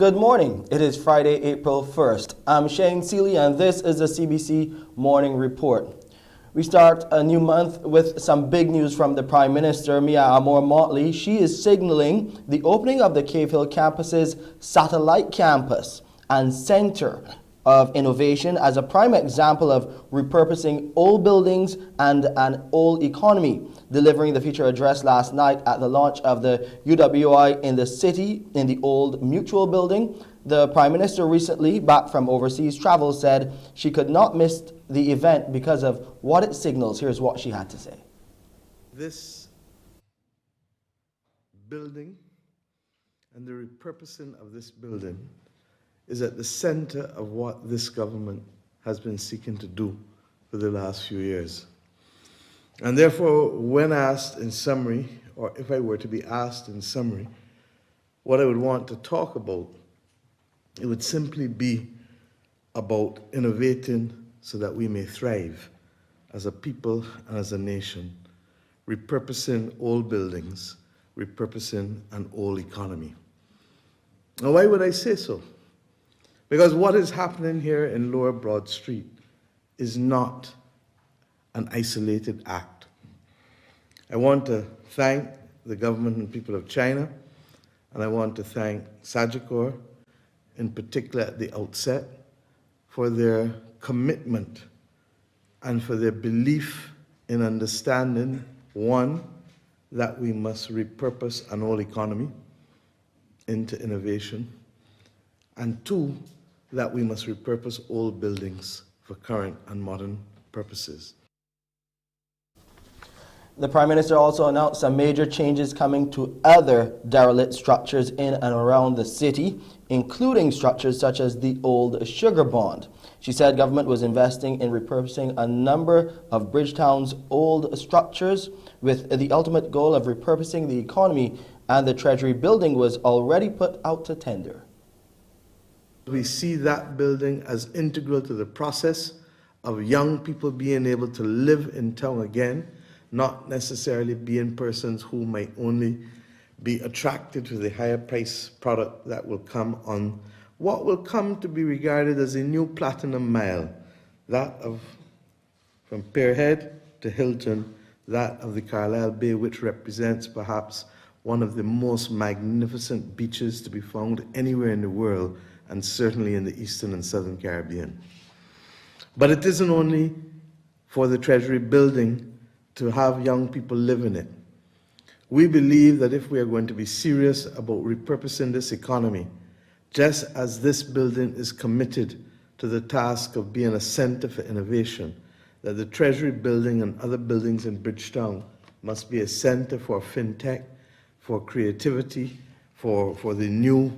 Good morning. It is Friday, April 1st. I'm Shane Seeley and this is the CBC Morning Report. We start a new month with some big news from the Prime Minister, Mia Motley. She is signaling the opening of the Cave Hill campus's satellite campus and center of innovation as a prime example of repurposing old buildings and an old economy. Delivering the feature address last night at the launch of the UWI in the city in the old Mutual building, the Prime Minister, recently back from overseas travel, said she could not miss the event because of what it signals. Here's what she had to say. This building and the repurposing of this building is at the center of what this government has been seeking to do for the last few years. And therefore, when asked in summary, or if I were to be asked in summary, what I would want to talk about, it would simply be about innovating so that we may thrive as a people and as a nation, repurposing old buildings, repurposing an old economy. Now, why would I say so? Because what is happening here in Lower Broad Street is not an isolated act. I want to thank the government and people of China, and I want to thank Sagicor, in particular at the outset, for their commitment and for their belief in understanding, one, that we must repurpose an old economy into innovation, and two, that we must repurpose old buildings for current and modern purposes. The Prime Minister also announced some major changes coming to other derelict structures in and around the city, including structures such as the old Sugar Bond. She said government was investing in repurposing a number of Bridgetown's old structures with the ultimate goal of repurposing the economy, and the Treasury building was already put out to tender. We see that building as integral to the process of young people being able to live in town again, not necessarily being persons who might only be attracted to the higher price product that will come on what will come to be regarded as a new platinum mile, that of from Pierhead to Hilton, that of the Carlisle Bay, which represents perhaps one of the most magnificent beaches to be found anywhere in the world, and certainly in the Eastern and Southern Caribbean. But it isn't only for the Treasury building to have young people live in it. We believe that if we are going to be serious about repurposing this economy, just as this building is committed to the task of being a center for innovation, that the Treasury building and other buildings in Bridgetown must be a center for fintech, for creativity, for the new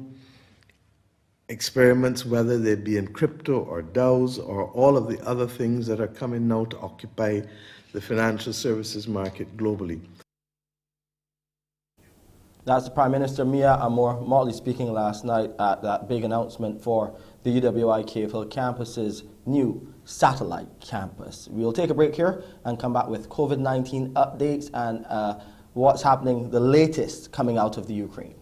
experiments, whether they be in crypto or DAOs or all of the other things that are coming now to occupy the financial services market globally. That's the Prime Minister, Mia Motley, speaking last night at that big announcement for the UWI Cave Hill campus's new satellite campus. We'll take a break here and come back with COVID-19 updates and what's happening, the latest coming out of the Ukraine.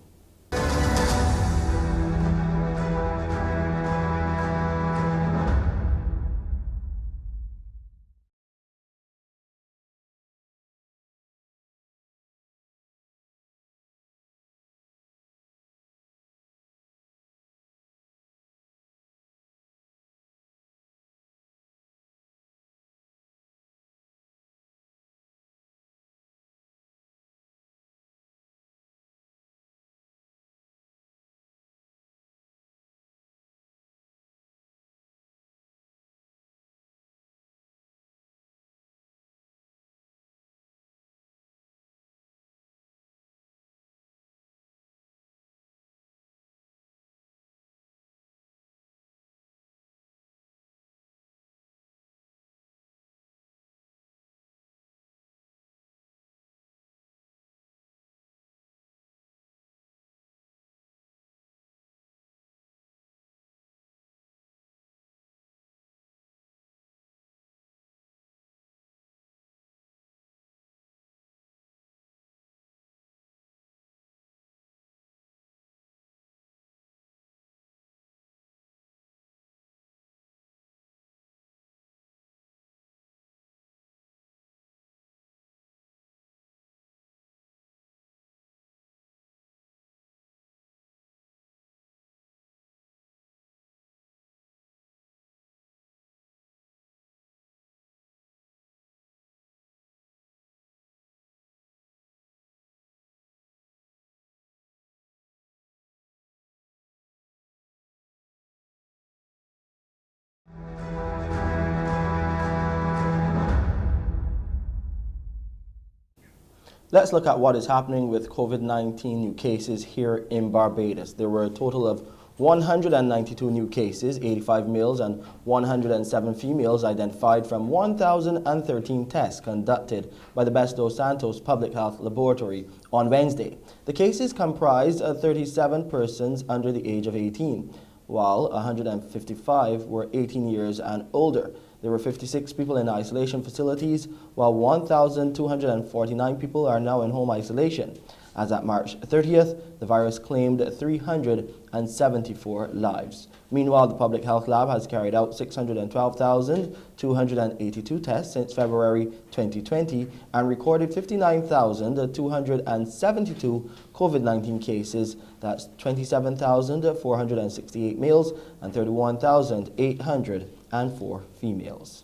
Let's look at what is happening with COVID-19 new cases here in Barbados. There were a total of 192 new cases, 85 males and 107 females identified from 1,013 tests conducted by the Best dos Santos Public Health Laboratory on Wednesday. The cases comprised 37 persons under the age of 18, while 155 were 18 years and older. There were 56 people in isolation facilities, while 1,249 people are now in home isolation. As at March 30th, the virus claimed 374 lives. Meanwhile, the Public Health Lab has carried out 612,282 tests since February 2020 and recorded 59,272 COVID-19 cases. That's 27,468 males and 31,804 females.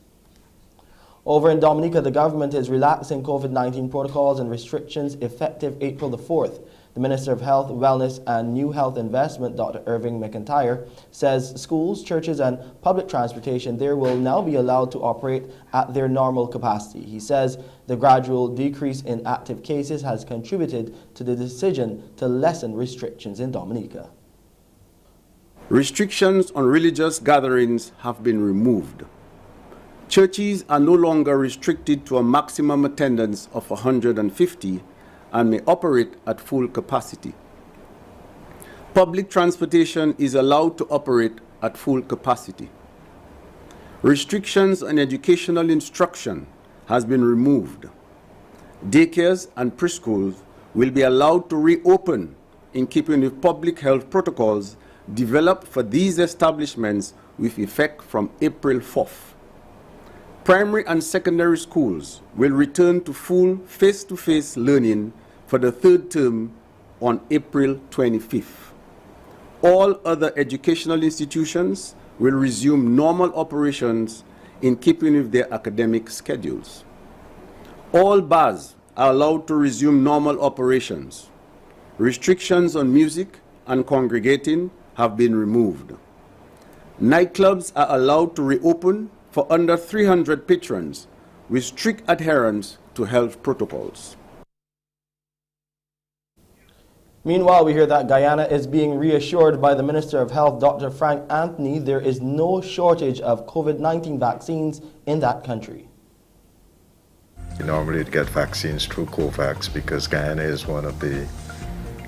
Over in Dominica, the government is relaxing COVID-19 protocols and restrictions effective April the 4th. The Minister of Health, Wellness and New Health Investment, Dr. Irving McIntyre, says schools, churches and public transportation there will now be allowed to operate at their normal capacity. He says the gradual decrease in active cases has contributed to the decision to lessen restrictions in Dominica. Restrictions on religious gatherings have been removed. Churches are no longer restricted to a maximum attendance of 150 and may operate at full capacity. Public transportation is allowed to operate at full capacity. Restrictions on educational instruction has been removed. Daycares and preschools will be allowed to reopen in keeping with public health protocols developed for these establishments with effect from April 4th. Primary and secondary schools will return to full face-to-face learning for the third term on April 25th. All other educational institutions will resume normal operations in keeping with their academic schedules. All bars are allowed to resume normal operations. Restrictions on music and congregating have been removed. Nightclubs are allowed to reopen for under 300 patrons with strict adherence to health protocols. Meanwhile, we hear that Guyana is being reassured by the Minister of Health, Dr. Frank Anthony, there is no shortage of COVID-19 vaccines in that country. We normally get vaccines through COVAX because Guyana is one of the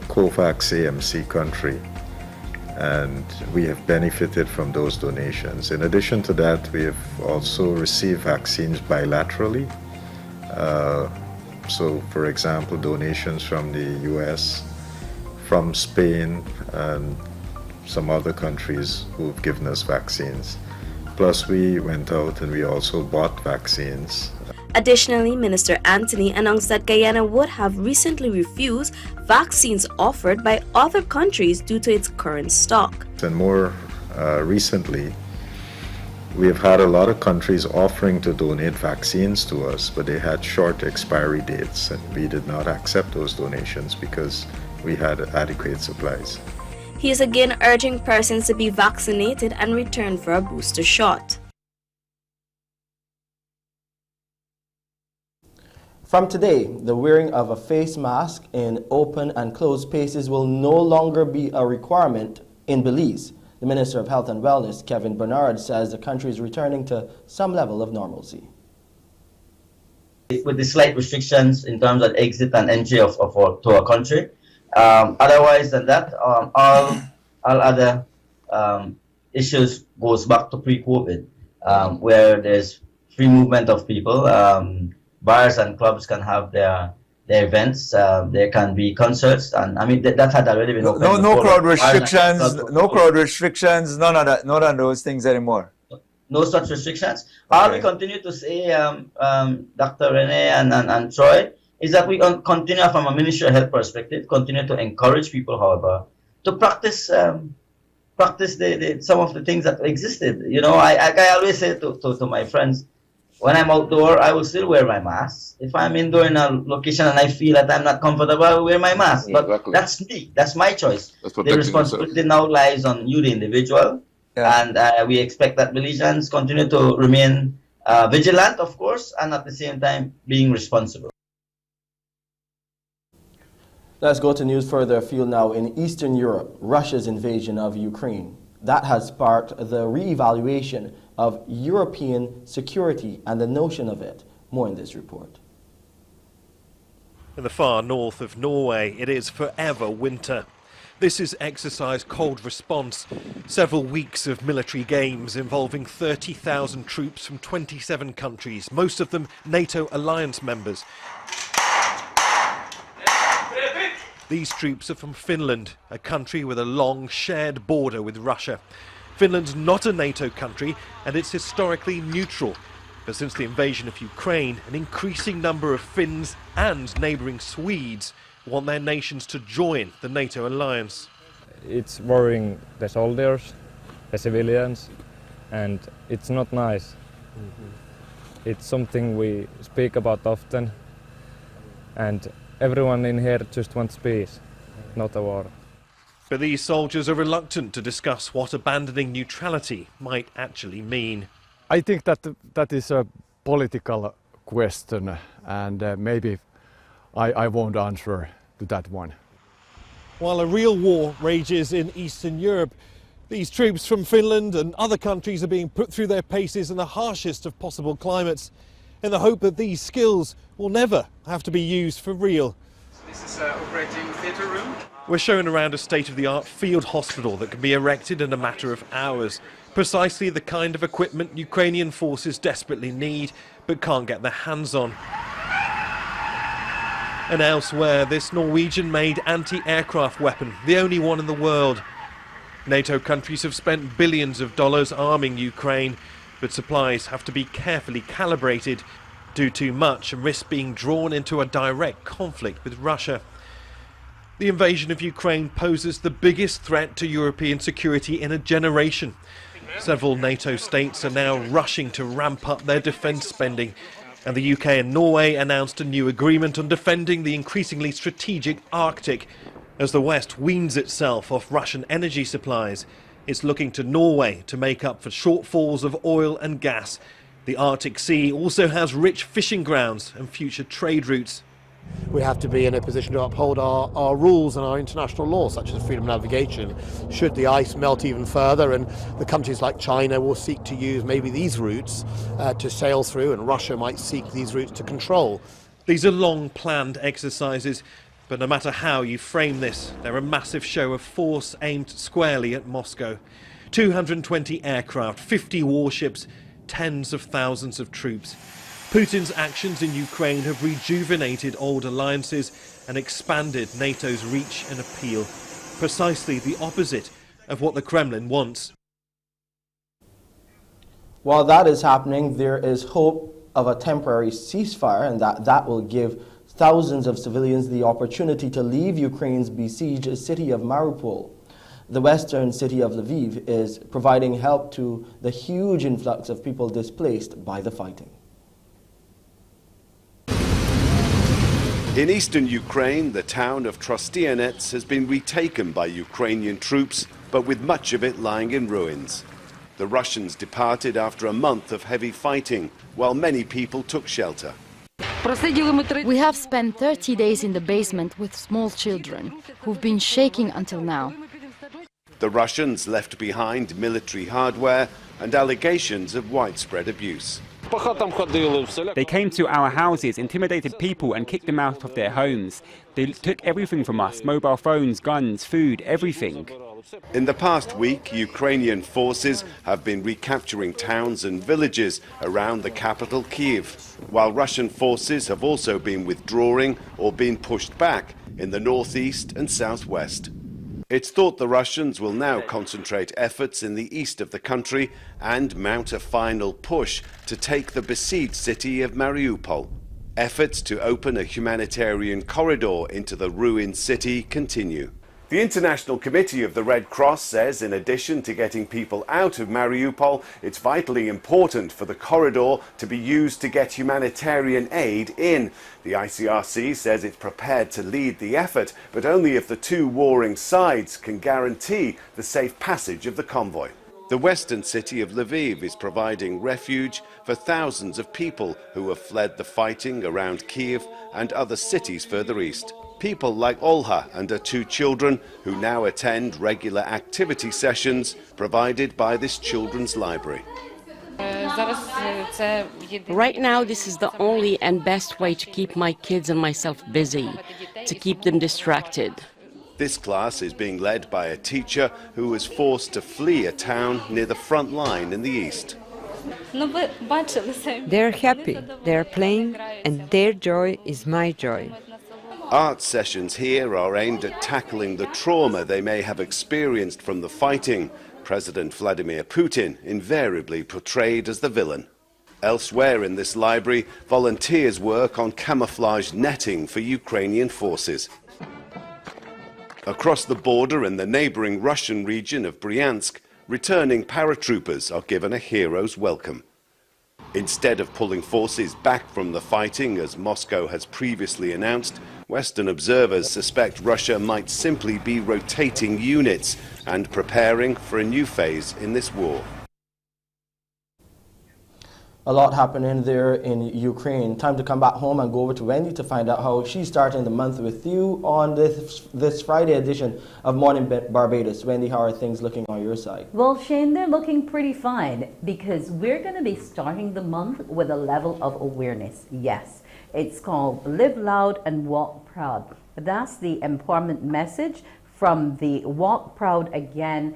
COVAX AMC country, and we have benefited from those donations. In addition to that, we have also received vaccines bilaterally. So, for example, donations from the US, from Spain, and some other countries who've given us vaccines. Plus, we went out and we also bought vaccines. Additionally, Minister Anthony announced that Guyana would have recently refused vaccines offered by other countries due to its current stock. And more recently, we have had a lot of countries offering to donate vaccines to us, but they had short expiry dates, and we did not accept those donations because we had adequate supplies. He is again urging persons to be vaccinated and return for a booster shot. From today, the wearing of a face mask in open and closed spaces will no longer be a requirement in Belize. The Minister of Health and Wellness, Kevin Bernard, says the country is returning to some level of normalcy. With the slight restrictions in terms of exit and entry to our country, otherwise than that, all other issues goes back to pre-COVID, where there's free movement of people. Bars and clubs can have their events. There can be concerts, and I mean that had already been open. No crowd restrictions. No crowd restrictions. None of those things anymore. No such restrictions. All we continue to say, Dr. Rene and Troy, is that we continue from a Ministry of Health perspective, continue to encourage people, however, to practice some of the things that existed. You know, I always say to my friends, when I'm outdoor, I will still wear my mask. If I'm indoor in a location and I feel that I'm not comfortable, I will wear my mask. Yeah, but exactly. That's me. That's my choice. That's the responsibility now lies on you, the individual. Yeah. And we expect that Belizeans continue to remain vigilant, of course, and at the same time being responsible. Let's go to news further afield now. In Eastern Europe, Russia's invasion of Ukraine. That has sparked the re-evaluation of European security and the notion of it. More in this report. In the far north of Norway, it is forever winter. This is exercise Cold Response, several weeks of military games involving 30,000 troops from 27 countries, most of them NATO alliance members. These troops are from Finland, a country with a long shared border with Russia. Finland's not a NATO country and it's historically neutral. But since the invasion of Ukraine, an increasing number of Finns and neighbouring Swedes want their nations to join the NATO alliance. It's worrying the soldiers, the civilians, and it's not nice. It's something we speak about often, and everyone in here just wants peace, not a war. But these soldiers are reluctant to discuss what abandoning neutrality might actually mean. I think that is a political question, and maybe I won't answer to that one. While a real war rages in Eastern Europe, these troops from Finland and other countries are being put through their paces in the harshest of possible climates, in the hope that these skills will never have to be used for real. This is an operating theatre room. We're shown around a state-of-the-art field hospital that can be erected in a matter of hours. Precisely the kind of equipment Ukrainian forces desperately need, but can't get their hands on. And elsewhere, this Norwegian-made anti-aircraft weapon, the only one in the world. NATO countries have spent billions of dollars arming Ukraine, but supplies have to be carefully calibrated. Do too much and risk being drawn into a direct conflict with Russia. The invasion of Ukraine poses the biggest threat to European security in a generation. Several NATO states are now rushing to ramp up their defence spending, and the UK and Norway announced a new agreement on defending the increasingly strategic Arctic. As the West weans itself off Russian energy supplies, it's looking to Norway to make up for shortfalls of oil and gas. The Arctic Sea also has rich fishing grounds and future trade routes. We have to be in a position to uphold our rules and our international law, such as freedom of navigation. Should the ice melt even further, and the countries like China will seek to use maybe these routes to sail through, and Russia might seek these routes to control. These are long-planned exercises, but no matter how you frame this, they're a massive show of force aimed squarely at Moscow. 220 aircraft, 50 warships, tens of thousands of troops. Putin's actions in Ukraine have rejuvenated old alliances and expanded NATO's reach and appeal. Precisely the opposite of what the Kremlin wants. While that is happening, there is hope of a temporary ceasefire, and that will give thousands of civilians the opportunity to leave Ukraine's besieged city of Mariupol. The western city of Lviv is providing help to the huge influx of people displaced by the fighting. In eastern Ukraine, the town of Trostianets has been retaken by Ukrainian troops, but with much of it lying in ruins. The Russians departed after a month of heavy fighting, while many people took shelter. We have spent 30 days in the basement with small children, who've been shaking until now. The Russians left behind military hardware and allegations of widespread abuse. They came to our houses, intimidated people and kicked them out of their homes. They took everything from us, mobile phones, guns, food, everything. In the past week, Ukrainian forces have been recapturing towns and villages around the capital, Kyiv, while Russian forces have also been withdrawing or been pushed back in the northeast and southwest. It's thought the Russians will now concentrate efforts in the east of the country and mount a final push to take the besieged city of Mariupol. Efforts to open a humanitarian corridor into the ruined city continue. The International Committee of the Red Cross says in addition to getting people out of Mariupol, it's vitally important for the corridor to be used to get humanitarian aid in. The ICRC says it's prepared to lead the effort, but only if the two warring sides can guarantee the safe passage of the convoy. The western city of Lviv is providing refuge for thousands of people who have fled the fighting around Kyiv and other cities further east. People like Olha and her 2 children who now attend regular activity sessions provided by this children's library. Right now, this is the only and best way to keep my kids and myself busy, to keep them distracted. This class is being led by a teacher who was forced to flee a town near the front line in the east. They're happy, they're playing, and their joy is my joy. Art sessions here are aimed at tackling the trauma they may have experienced from the fighting. President Vladimir Putin invariably portrayed as the villain. Elsewhere in this library, volunteers work on camouflage netting for Ukrainian forces. Across the border in the neighboring Russian region of Bryansk, returning paratroopers are given a hero's welcome. Instead of pulling forces back from the fighting, as Moscow has previously announced, Western observers suspect Russia might simply be rotating units and preparing for a new phase in this war. A lot happening there in Ukraine. Time to come back home and go over to Wendy to find out how she's starting the month with you on this Friday edition of Morning Barbados. Wendy, how are things looking on your side? Well, Shane, they're looking pretty fine because we're going to be starting the month with a level of awareness. Yes, it's called Live Loud and Walk Proud. That's the empowerment message from the Walk Proud Again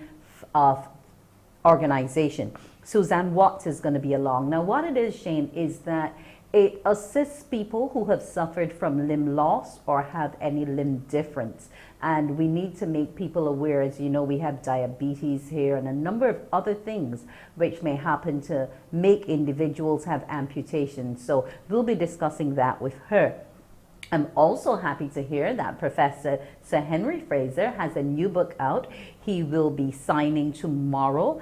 organization. Suzanne Watts is going to be along. Now, what it is, Shane, is that it assists people who have suffered from limb loss or have any limb difference. And we need to make people aware, as you know, we have diabetes here and a number of other things which may happen to make individuals have amputations. So we'll be discussing that with her. I'm also happy to hear that Professor Sir Henry Fraser has a new book out. He will be signing tomorrow.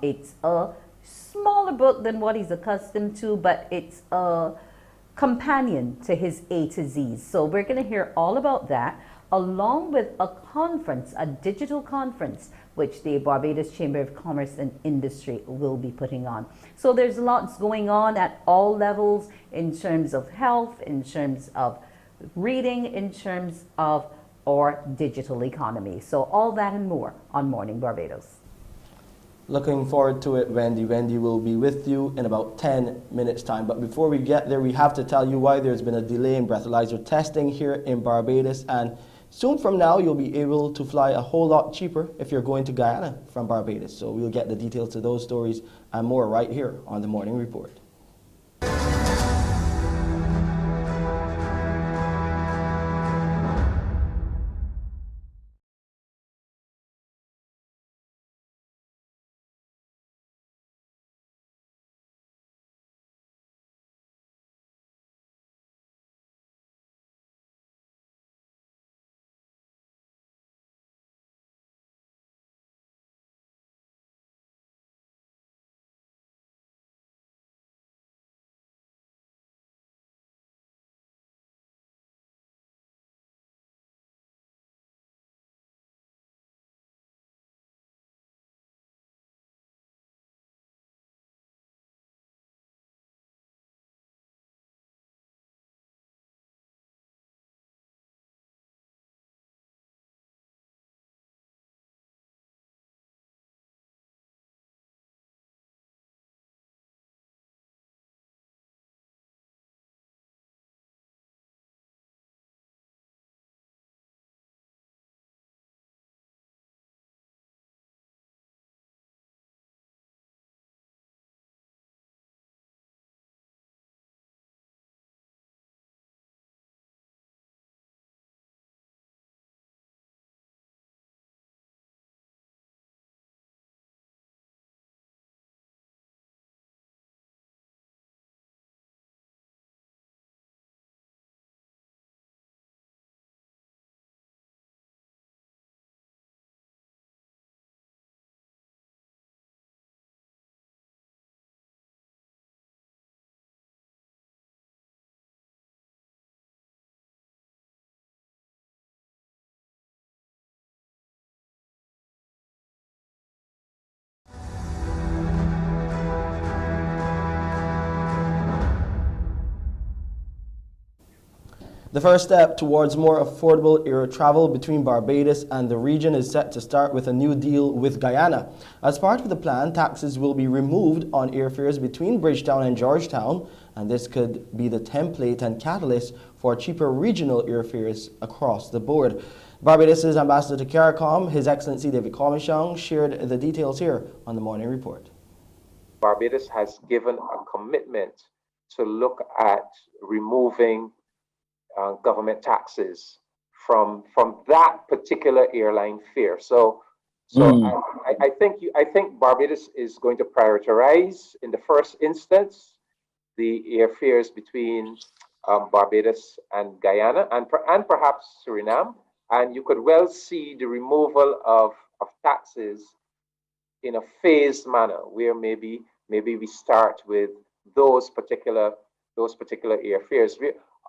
It's a smaller book than what he's accustomed to, but it's a companion to his A to Z. So we're going to hear all about that, along with a conference, a digital conference, which the Barbados Chamber of Commerce and Industry will be putting on. So there's lots going on at all levels in terms of health, in terms of reading, in terms of our digital economy. So all that and more on Morning Barbados. Looking forward to it, Wendy. Wendy will be with you in about 10 minutes time. But before we get there, we have to tell you why there's been a delay in breathalyzer testing here in Barbados. And soon from now, you'll be able to fly a whole lot cheaper if you're going to Guyana from Barbados. So we'll get the details to those stories and more right here on the Morning Report. The first step towards more affordable air travel between Barbados and the region is set to start with a new deal with Guyana. As part of the plan, taxes will be removed on airfares between Bridgetown and Georgetown, and this could be the template and catalyst for cheaper regional airfares across the board. Barbados' ambassador to CARICOM, His Excellency David Comishong, shared the details here on the Morning Report. Barbados has given a commitment to look at removing government taxes from that particular airline fare. I think Barbados is going to prioritize in the first instance the airfares between Barbados and Guyana and perhaps Suriname, and you could well see the removal of taxes in a phased manner, where maybe we start with those particular airfares.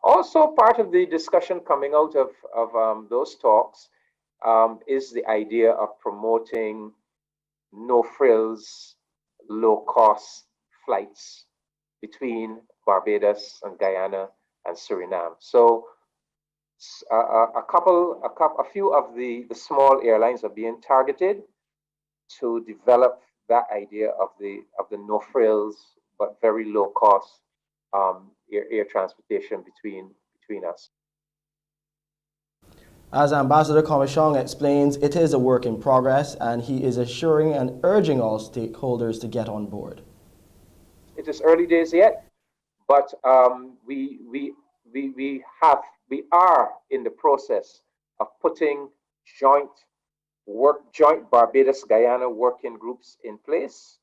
Also, part of the discussion coming out of those talks is the idea of promoting no-frills, low-cost flights between Barbados and Guyana and Suriname. So, a few of the small airlines are being targeted to develop that idea of the no-frills but very low-cost air transportation between us. As Ambassador Comishong explains, it is a work in progress, and he is assuring and urging all stakeholders to get on board. It is early days yet, but we are in the process of putting joint Barbados-Guyana working groups in place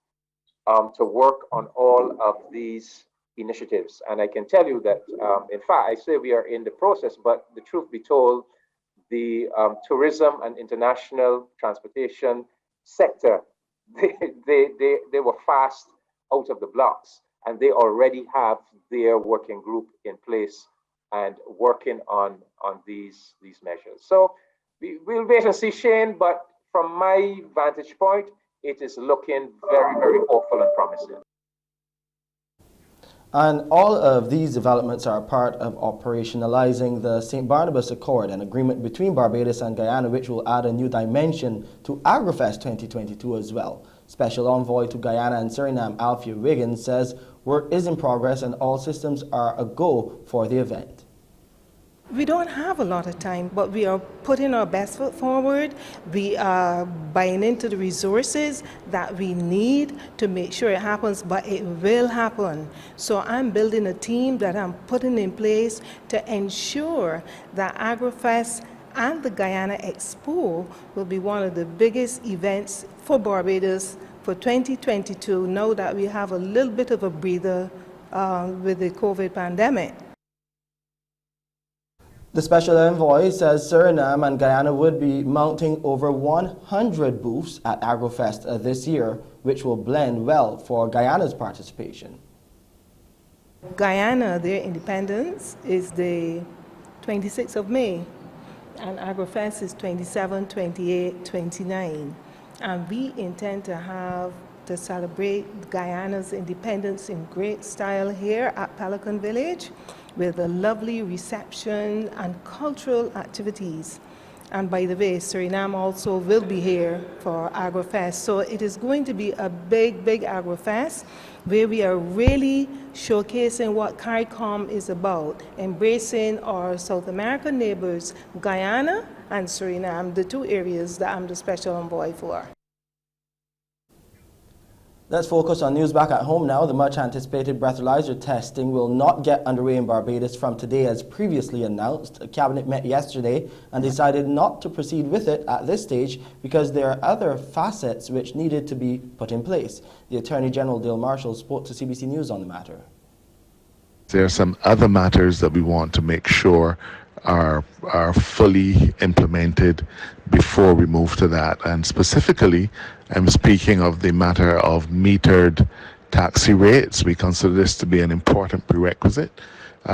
to work on all of these initiatives. And I can tell you that, in fact, I say we are in the process, but the truth be told, the tourism and international transportation sector, they were fast out of the blocks, and they already have their working group in place and working on these measures. So we'll wait and see, Shane, but from my vantage point, it is looking very, very hopeful and promising. And all of these developments are part of operationalizing the St. Barnabas Accord, an agreement between Barbados and Guyana which will add a new dimension to AgriFest 2022 as well. Special Envoy to Guyana and Suriname, Alfia Wiggins, says work is in progress and all systems are a go for the event. We don't have a lot of time, but we are putting our best foot forward. We are buying into the resources that we need to make sure it happens, but it will happen. So I'm building a team that I'm putting in place to ensure that AgriFest and the Guyana Expo will be one of the biggest events for Barbados for 2022, now that we have a little bit of a breather with the COVID pandemic. The Special Envoy says Suriname and Guyana would be mounting over 100 booths at AgriFest this year, which will blend well for Guyana's participation. Guyana, their independence is the 26th of May, and AgriFest is 27, 28, 29. And we intend to celebrate Guyana's independence in great style here at Pelican Village, with a lovely reception and cultural activities. And by the way, Suriname also will be here for AgriFest. So it is going to be a big, big AgriFest where we are really showcasing what CARICOM is about, embracing our South American neighbors, Guyana and Suriname, the two areas that I'm the Special Envoy for. Let's focus on news back at home now. The much-anticipated breathalyzer testing will not get underway in Barbados from today as previously announced. The Cabinet met yesterday and decided not to proceed with it at this stage because there are other facets which needed to be put in place. The Attorney General, Dale Marshall, spoke to CBC News on the matter. There are some other matters that we want to make sure are fully implemented before we move to that. And specifically, I'm speaking of the matter of metered taxi rates. We consider this to be an important prerequisite,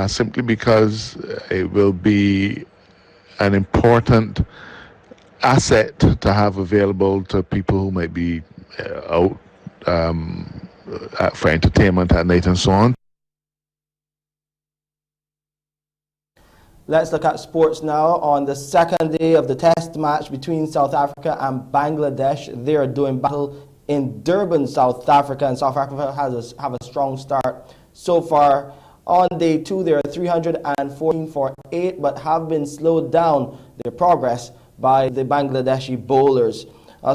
simply because it will be an important asset to have available to people who might be out for entertainment at night and so on. Let's look at sports now. On the second day of the test match between South Africa and Bangladesh, they are doing battle in Durban, South Africa, and South Africa have a strong start so far. On day 2, they are 314 for 8, but have been slowed down their progress by the Bangladeshi bowlers.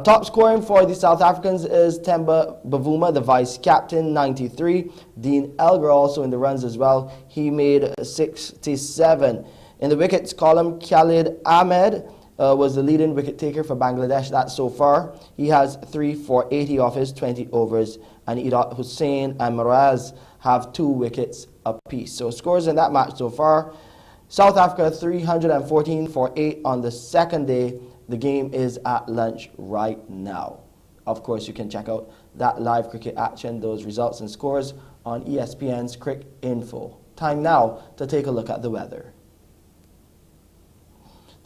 Top scoring for the South Africans is Temba Bavuma, the vice captain, 93. Dean Elgar also in the runs as well. He made 67. In the wickets column, Khalid Ahmed was the leading wicket taker for Bangladesh. That's so far. He has 3 for 80 off his 20 overs. And Idat Hussain and Miraz have 2 wickets apiece. So scores in that match so far. South Africa 314 for 8 on the second day. The game is at lunch right now. Of course, you can check out that live cricket action, those results and scores on ESPN's Crick Info. Time now to take a look at the weather.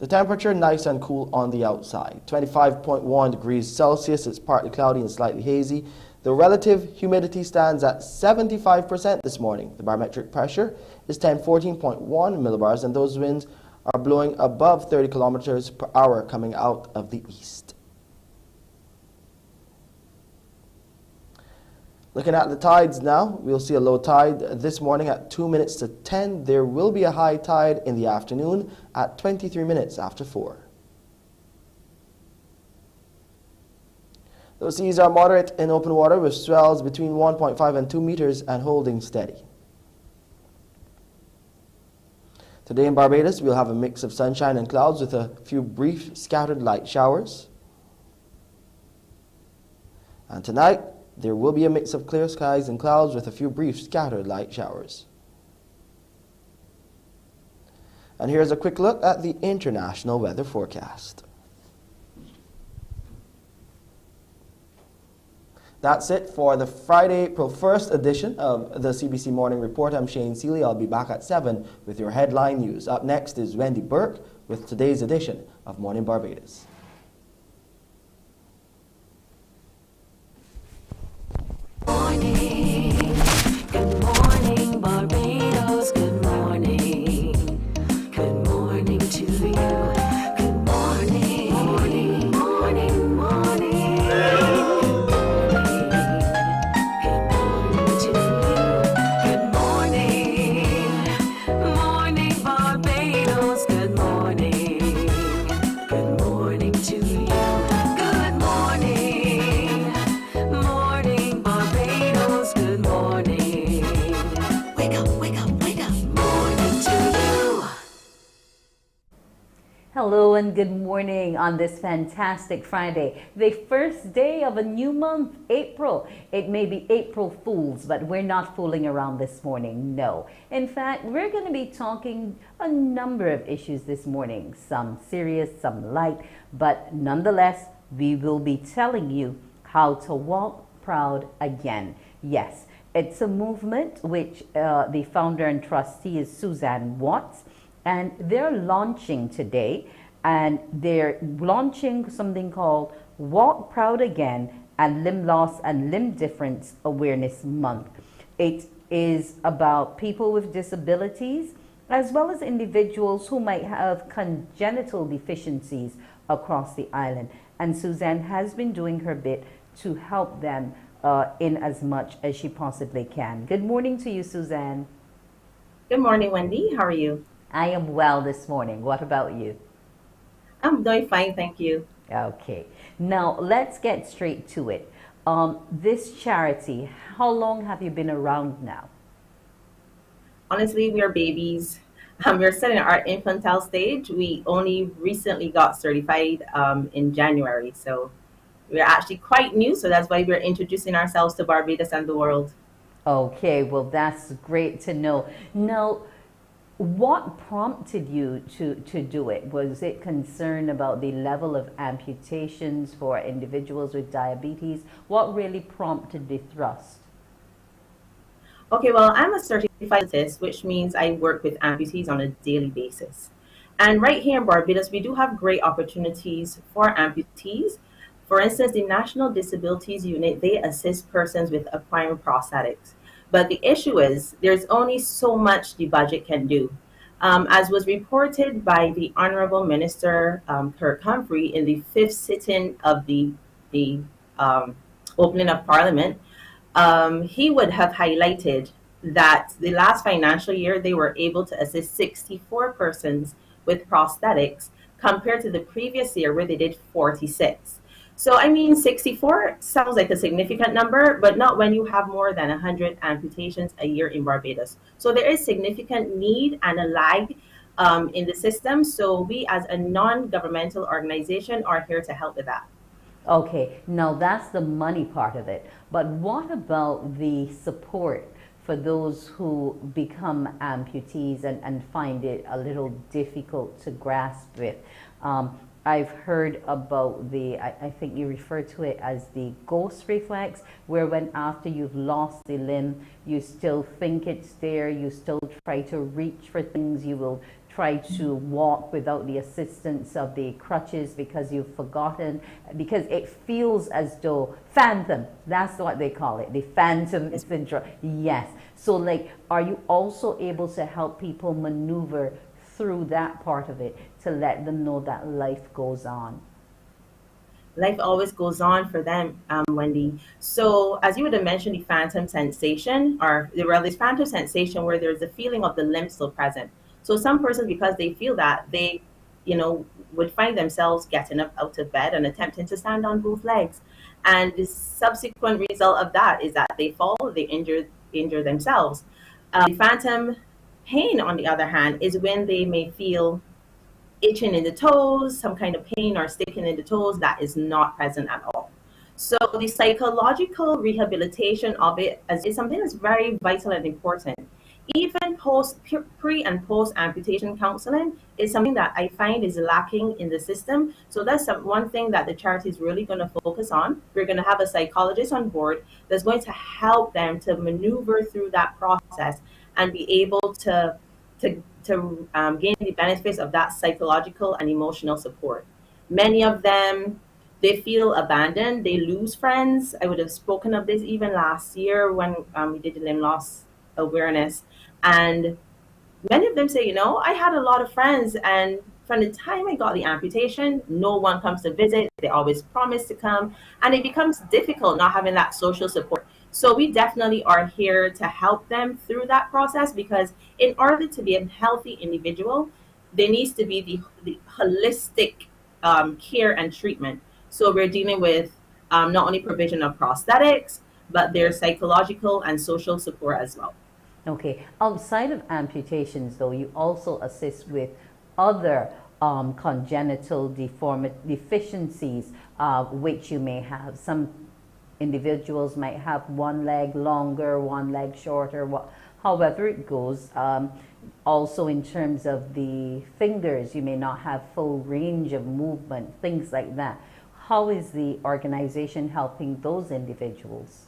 The temperature nice and cool on the outside. 25.1 degrees Celsius. It's partly cloudy and slightly hazy. The relative humidity stands at 75% this morning. The barometric pressure is 1014.1 millibars, and those winds are blowing above 30 kilometers per hour coming out of the east. Looking at the tides now, we'll see a low tide this morning at 2 minutes to 10. There will be a high tide in the afternoon at 23 minutes after 4. Those seas are moderate in open water with swells between 1.5 and 2 meters and holding steady. Today in Barbados, we'll have a mix of sunshine and clouds with a few brief scattered light showers. And tonight, there will be a mix of clear skies and clouds with a few brief scattered light showers. And here's a quick look at the international weather forecast. That's it for the Friday, April 1st edition of the CBC Morning Report. I'm Shane Seeley. I'll be back at 7 with your headline news. Up next is Wendy Burke with today's edition of Mornin Barbados. Morning. Good morning, Barbados. Good morning. Good morning to you. Good morning. Morning, morning, morning. Good morning to you. Good morning. Morning, Barbados. Good morning. Good morning to you. Good morning. Morning, Barbados. Good morning. Wake up, wake up, wake up. Morning to you. Hello and good morning on this fantastic Friday, the first day of a new month, April. It may be April Fools, but we're not fooling around this morning, no. In fact, we're going to be talking a number of issues this morning, some serious, some light, but nonetheless, we will be telling you how to walk proud again. Yes, it's a movement which the founder and trustee is Suzanne Watts, and they're launching today, and they're launching something called Walk Proud Again and Limb Loss and Limb Difference Awareness Month. It is about people with disabilities as well as individuals who might have congenital deficiencies across the island. And Suzanne has been doing her bit to help them in as much as she possibly can. Good morning to you, Suzanne. Good morning, Wendy. How are you? I am well this morning. What about you? I'm doing fine, thank you. Okay. Now, let's get straight to it. This charity, how long have you been around now? Honestly, we are babies. We're still in our infantile stage. We only recently got certified in January, so we're actually quite new, so that's why we're introducing ourselves to Barbados and the world. Okay, well, that's great to know. Now, what prompted you to do it? Was it concern about the level of amputations for individuals with diabetes? What really prompted the thrust? Okay, well, I'm a certified artist, which means I work with amputees on a daily basis. And right here in Barbados, we do have great opportunities for amputees. For instance, the National Disabilities Unit, they assist persons with acquiring prosthetics. But the issue is there's only so much the budget can do. As was reported by the Honorable Minister Kirk Humphrey in the fifth sitting of the opening of Parliament, he would have highlighted that the last financial year they were able to assist 64 persons with prosthetics compared to the previous year where they did 46. So, I mean, 64 sounds like a significant number, but not when you have more than 100 amputations a year in Barbados. So there is significant need and a lag in the system. So we as a non-governmental organization are here to help with that. Okay, now that's the money part of it. But what about the support for those who become amputees and find it a little difficult to grasp it? I've heard about I think you refer to it as the ghost reflex, where when after you've lost the limb, you still think it's there, you still try to reach for things, you will try to walk without the assistance of the crutches because you've forgotten, because it feels as though phantom, that's what they call it, the phantom syndrome. Yes. So like, are you also able to help people maneuver through that part of it to let them know that life goes on? Life always goes on for them, Wendy. So as you would have mentioned, the phantom sensation, or this phantom sensation where there's a feeling of the limb still present. So some persons, because they feel that, they, would find themselves getting up out of bed and attempting to stand on both legs. And the subsequent result of that is that they fall, they injure themselves. The phantom pain, on the other hand, is when they may feel itching in the toes, some kind of pain or sticking in the toes that is not present at all. So the psychological rehabilitation of it is something that's very vital and important. Even pre and post amputation counseling is something that I find is lacking in the system. So that's one thing that the charity is really going to focus on. We're going to have a psychologist on board that's going to help them to maneuver through that process and be able to gain the benefits of that psychological and emotional support. Many of them, they feel abandoned, they lose friends. I would have spoken of this even last year when we did the limb loss awareness. And many of them say, I had a lot of friends, and from the time I got the amputation, no one comes to visit. They always promise to come, and it becomes difficult not having that social support. So we definitely are here to help them through that process, because in order to be a healthy individual, there needs to be the holistic care and treatment. So we're dealing with not only provision of prosthetics, but their psychological and social support as well. Okay. Outside of amputations, though, you also assist with other congenital deficiencies which you may have. Some individuals might have one leg longer, one leg shorter, however it goes. Also in terms of the fingers, you may not have full range of movement, things like that. How is the organization helping those individuals?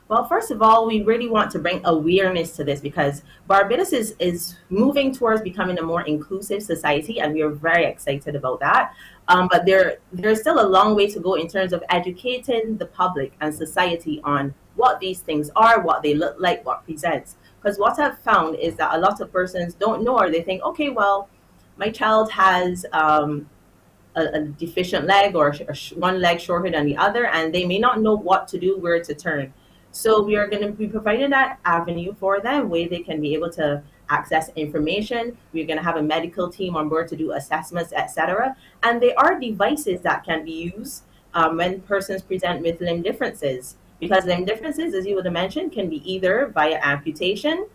Well, first of all, we really want to bring awareness to this, because Barbados is moving towards becoming a more inclusive society, and we are very excited about that. But there's still a long way to go in terms of educating the public and society on what these things are, what they look like, what presents. Because what I've found is that a lot of persons don't know, or they think, okay, well, my child has a deficient leg, or one leg shorter than the other, and they may not know what to do, where to turn. So we are going to be providing that avenue for them, where they can be able to access information. We're going to have a medical team on board to do assessments, etc. And there are devices that can be used when persons present with limb differences, because limb differences, as you would have mentioned, can be either via amputation,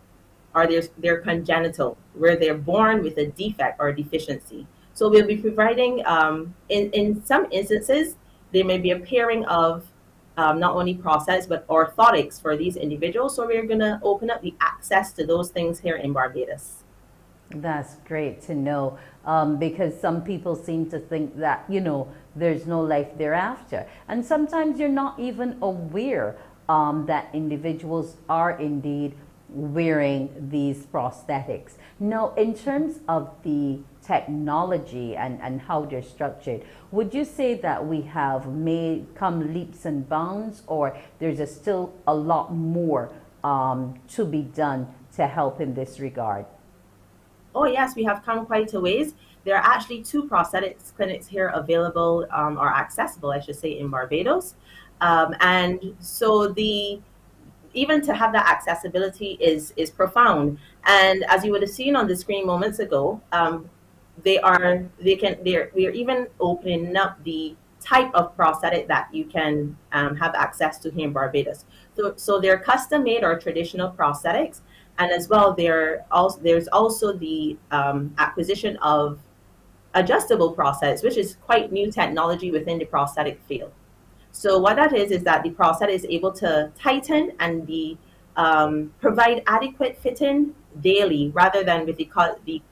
or they're congenital, where they're born with a defect or deficiency. So we'll be providing, in some instances, there may be a pairing of not only prosthetics but orthotics for these individuals. So we're going to open up the access to those things here in Barbados. That's great to know, because some people seem to think that, there's no life thereafter. And sometimes you're not even aware that individuals are indeed wearing these prosthetics. Now, in terms of the technology and how they're structured, would you say that we have come leaps and bounds, or there's still a lot more to be done to help in this regard? Oh yes, we have come quite a ways. There are actually 2 prosthetics clinics here available or accessible, I should say, in Barbados. And so the even to have that accessibility is profound. And as you would have seen on the screen moments ago, we are even opening up the type of prosthetic that you can have access to here in Barbados. So they're custom made or traditional prosthetics, and as well there's also the acquisition of adjustable prosthetics, which is quite new technology within the prosthetic field. So what that is that the prosthetic is able to tighten and provide adequate fitting daily, rather than with the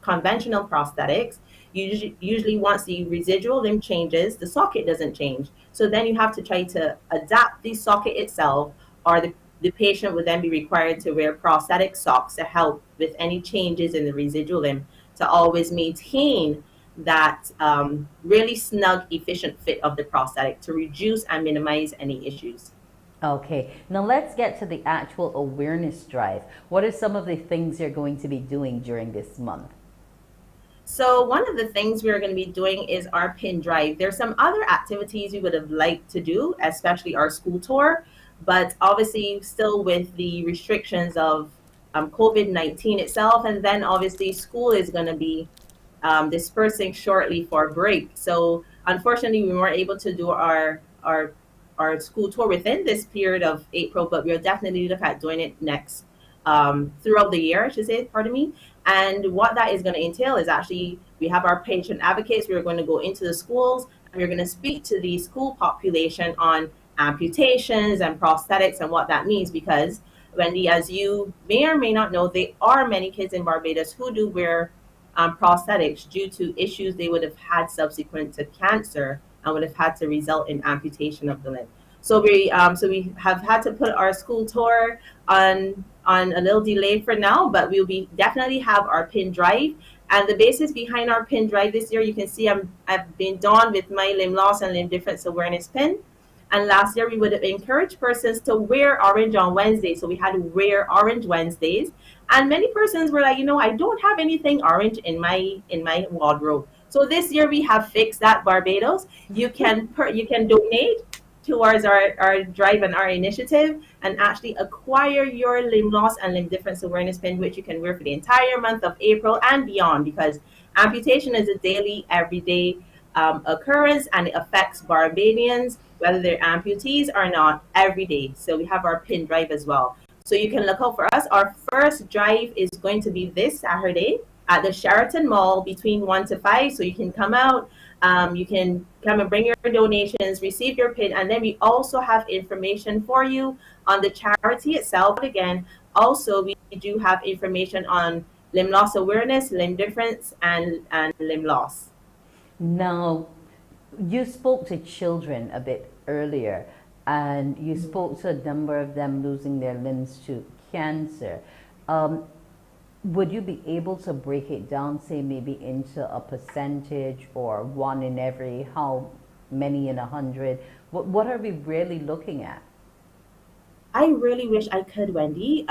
conventional prosthetics. Usually once the residual limb changes, the socket doesn't change. So then you have to try to adapt the socket itself, or the patient would then be required to wear prosthetic socks to help with any changes in the residual limb, to always maintain that really snug, efficient fit of the prosthetic to reduce and minimize any issues. Okay, now let's get to the actual awareness drive. What are some of the things you're going to be doing during this month? So one of the things we're going to be doing is our pin drive. There's some other activities we would have liked to do, especially our school tour, but obviously still with the restrictions of COVID-19 itself, and then obviously school is going to be dispersing shortly for break. So unfortunately, we weren't able to do our school tour within this period of April, but we'll definitely look at doing it next throughout the year, I should say, pardon me. And what that is going to entail is actually, we have our patient advocates. We're going to go into the schools and we're going to speak to the school population on amputations and prosthetics and what that means, because Wendy, as you may or may not know, there are many kids in Barbados who do wear prosthetics due to issues they would have had subsequent to cancer and would have had to result in amputation of the limb. So we have had to put our school tour on a little delay for now, but we'll be definitely have our pin drive. And the basis behind our pin drive this year, you can see I've been donned with my limb loss and limb difference awareness pin. And last year we would have encouraged persons to wear orange on Wednesday. So we had to wear orange Wednesdays. And many persons were like, I don't have anything orange in my wardrobe. So this year we have fixed that, Barbados. You can donate towards our drive and our initiative and actually acquire your limb loss and limb difference awareness pin, which you can wear for the entire month of April and beyond, because amputation is a daily, everyday occurrence, and it affects Barbadians, whether they're amputees or not, every day. So we have our pin drive as well. So you can look out for us. Our first drive is going to be this Saturday at the Sheraton Mall between 1 to 5. So you can come out, you can come and bring your donations, receive your pin, and then we also have information for you on the charity itself. Again, also we do have information on limb loss awareness, limb difference, and limb loss. Now, you spoke to children a bit earlier, and you spoke to a number of them losing their limbs to cancer. Would you be able to break it down, say maybe into a percentage, or 1 in every, how many in 100? What are we really looking at? I really wish I could, Wendy,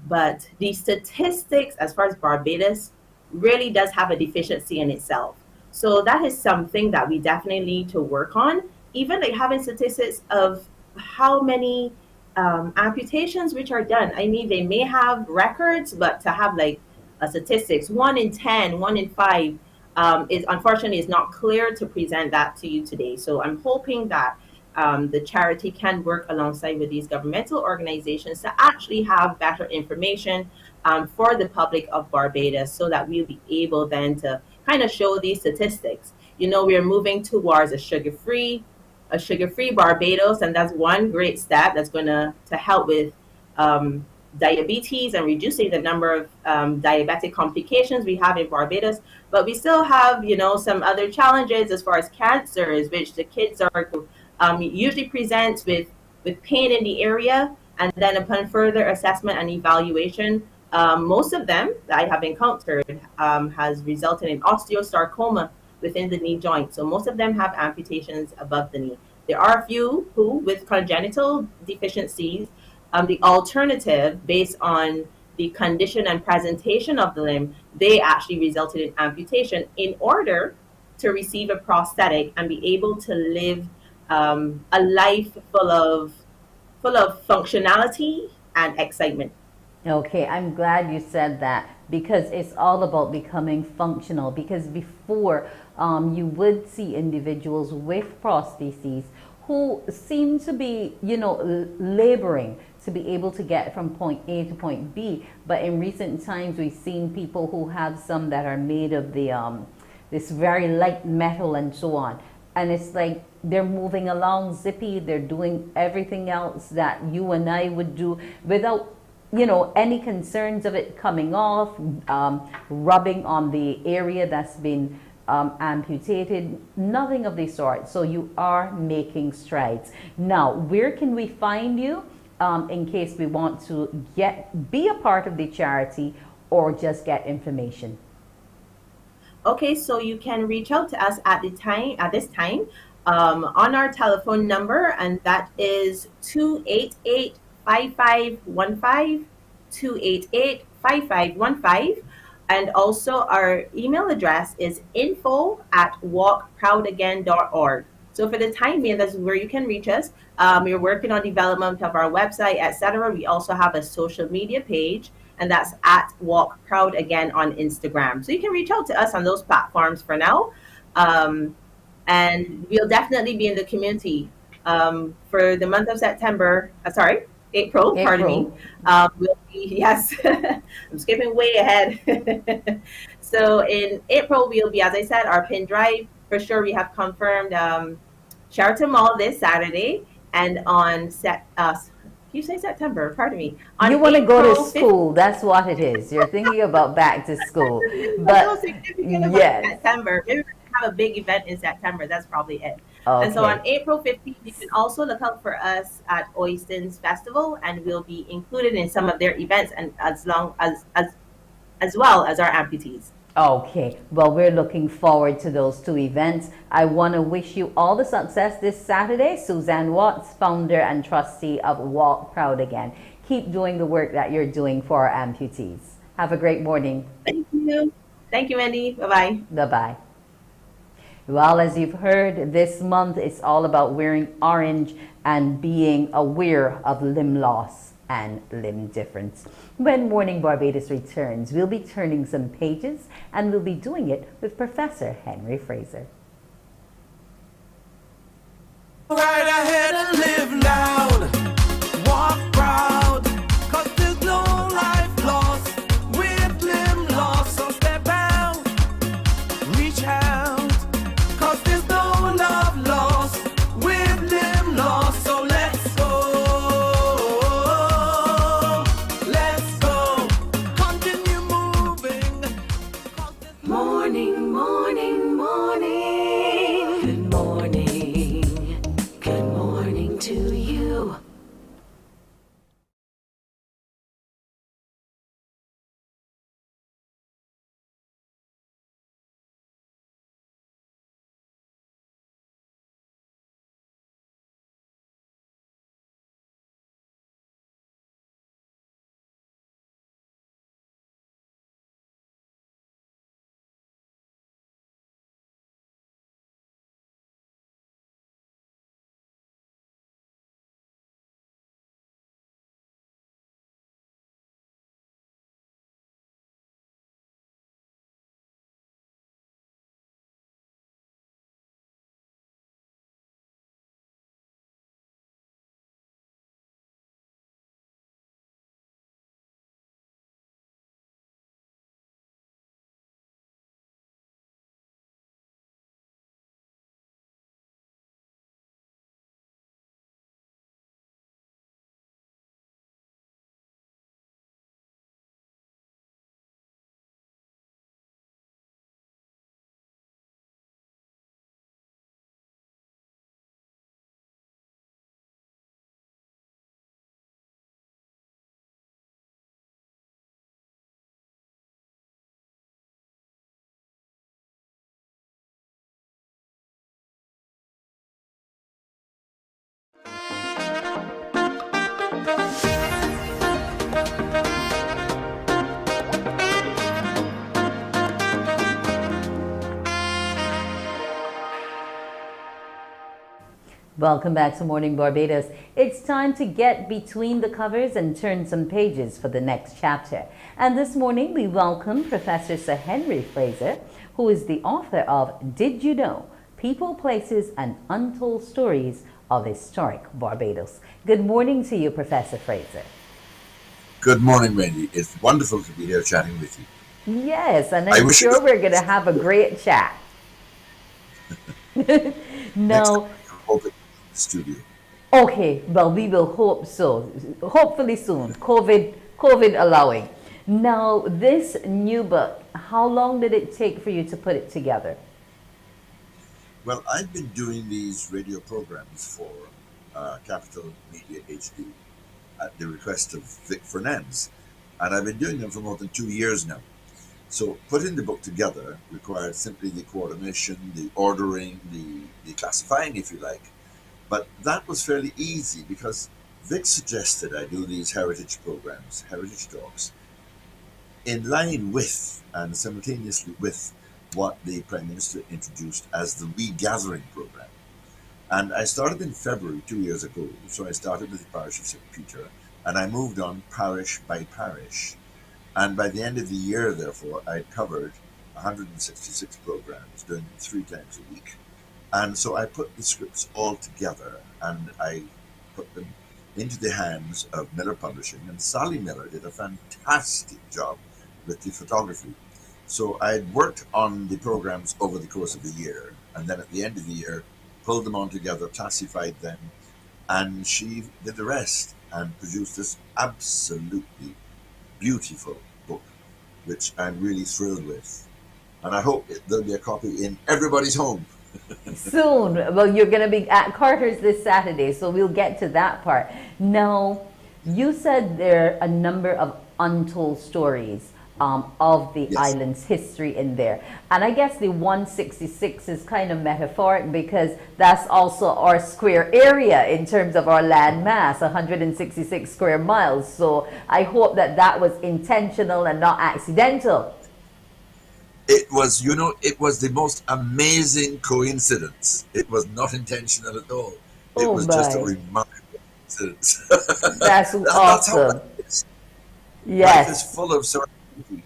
but the statistics as far as Barbados really does have a deficiency in itself. So that is something that we definitely need to work on. Even like having statistics of how many amputations which are done. I mean, they may have records, but to have like a statistics, 1 in 10, 1 in 5, is unfortunately is not clear to present that to you today. So I'm hoping that the charity can work alongside with these governmental organizations to actually have better information for the public of Barbados, so that we'll be able then to kind of show these statistics. We're moving towards a sugar-free Barbados, and that's one great step that's going to help with diabetes and reducing the number of diabetic complications we have in Barbados. But we still have, some other challenges as far as cancers, which the kids are usually present with pain in the area, and then upon further assessment and evaluation, most of them that I have encountered has resulted in osteosarcoma within the knee joint. So most of them have amputations above the knee. There are a few who, with congenital deficiencies, the alternative based on the condition and presentation of the limb, they actually resulted in amputation in order to receive a prosthetic and be able to live a life full of functionality and excitement. Okay, I'm glad you said that, because it's all about becoming functional. Because before, you would see individuals with prostheses who seem to be, laboring to be able to get from point A to point B. But in recent times, we've seen people who have some that are made of this very light metal and so on. And it's like they're moving along zippy, they're doing everything else that you and I would do without any concerns of it coming off, rubbing on the area that's been amputated, nothing of the sort. So you are making strides. Now, where can we find you in case we want to be a part of the charity or just get information? Okay, so you can reach out to us at this time on our telephone number, and that is 288-5515, 288-5515. And also our email address is info@walkproudagain.org. So for the time being, that's where you can reach us. We're working on development of our website, etc. We also have a social media page, and that's at Walk Proud Again on Instagram. So you can reach out to us on those platforms for now. And we'll definitely be in the community for the month of April, pardon me. We'll be, yes, I'm skipping way ahead. So in April, we'll be, as I said, our pin drive. For sure, we have confirmed Sheraton Mall this Saturday, and on you say September, pardon me. You want to go to school, that's what it is. You're thinking about back to school. But yes. September. Maybe we have a big event in September, that's probably it. Okay. And so on April 15th, you can also look out for us at Oyston's Festival, and we'll be included in some of their events, and as well as our amputees. Okay, well, we're looking forward to those two events. I want to wish you all the success this Saturday. Suzanne Watts, founder and trustee of Walk Proud Again. Keep doing the work that you're doing for our amputees. Have a great morning. Thank you. Thank you, Wendy. Bye-bye. Bye-bye. Well, as you've heard, this month is all about wearing orange and being aware of limb loss and limb difference. When Morning Barbados returns, we'll be turning some pages, and we'll be doing it with Professor Henry Fraser. Right ahead and live loud, walk proud, 'cause there's no life lost with limb loss. So step out, reach out, 'cause there's no love lost with limb loss. So let's go, continue moving. Morning, morning, morning. Good morning. Good morning to Welcome back to Morning Barbados. It's time to get between the covers and turn some pages for the next chapter. And this morning we welcome Professor Sir Henry Fraser, who is the author of Did You Know? People, Places and Untold Stories of Historic Barbados. Good morning to you, Professor Fraser. Good morning, Wendy. It's wonderful to be here chatting with you. Yes, and I'm sure we're going to have a great chat. No. Studio. Okay, well, we will hope so. Hopefully soon, COVID allowing. Now, this new book, how long did it take for you to put it together? Well, I've been doing these radio programs for Capital Media HD at the request of Vic Fernandez, and I've been doing them for more than 2 years now. So putting the book together required simply the coordination, the ordering, the classifying, if you like. But that was fairly easy because Vic suggested I do these heritage programs, heritage talks, in line with and simultaneously with what the Prime Minister introduced as the Regathering program. And I started in February 2 years ago. So I started with the parish of St. Peter and I moved on parish by parish. And by the end of the year, therefore, I covered 166 programs, doing 3 times a week. And so I put the scripts all together and I put them into the hands of Miller Publishing. And Sally Miller did a fantastic job with the photography. So I had worked on the programs over the course of the year. And then at the end of the year, pulled them all together, classified them. And she did the rest and produced this absolutely beautiful book, which I'm really thrilled with. And I hope there'll be a copy in everybody's home. Soon. Well, you're going to be at Carter's this Saturday, so we'll get to that part. Now, you said there are a number of untold stories of the island's history in there. And I guess the 166 is kind of metaphoric because that's also our square area in terms of our land mass, 166 square miles. So I hope that that was intentional and not accidental. It was, you know, it was the most amazing coincidence. It was not intentional at all. It was just a remarkable coincidence. That's awesome. That's how life is. Yes. Life is full of serendipity.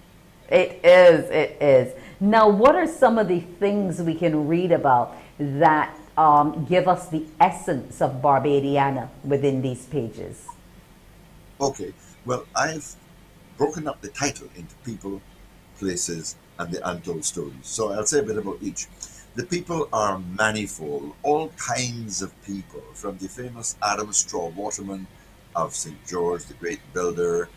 It is, it is. Now, what are some of the things we can read about that give us the essence of Barbadiana within these pages? Okay, well, I've broken up the title into people, places, and the untold stories. So I'll say a bit about each. The people are manifold, all kinds of people, from the famous Adam Straw Waterman of St. George, the great builder,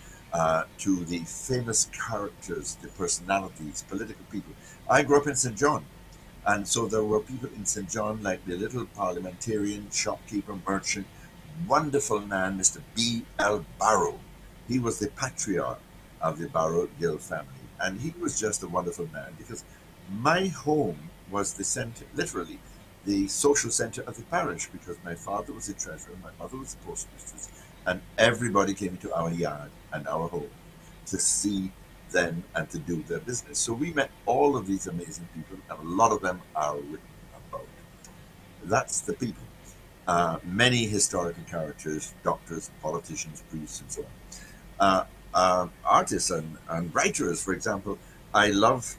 to the famous characters, the personalities, political people. I grew up in St. John, and so there were people in St. John like the little parliamentarian, shopkeeper, merchant, wonderful man, Mr. B.L. Barrow. He was the patriarch of the Barrow Gill family. And he was just a wonderful man because my home was the center, literally, the social center of the parish because my father was the treasurer, my mother was the postmistress, and everybody came into our yard and our home to see them and to do their business. So we met all of these amazing people, and a lot of them are written about. That's the people. Many historical characters, doctors, politicians, priests, and so on. Artists and writers, for example, I loved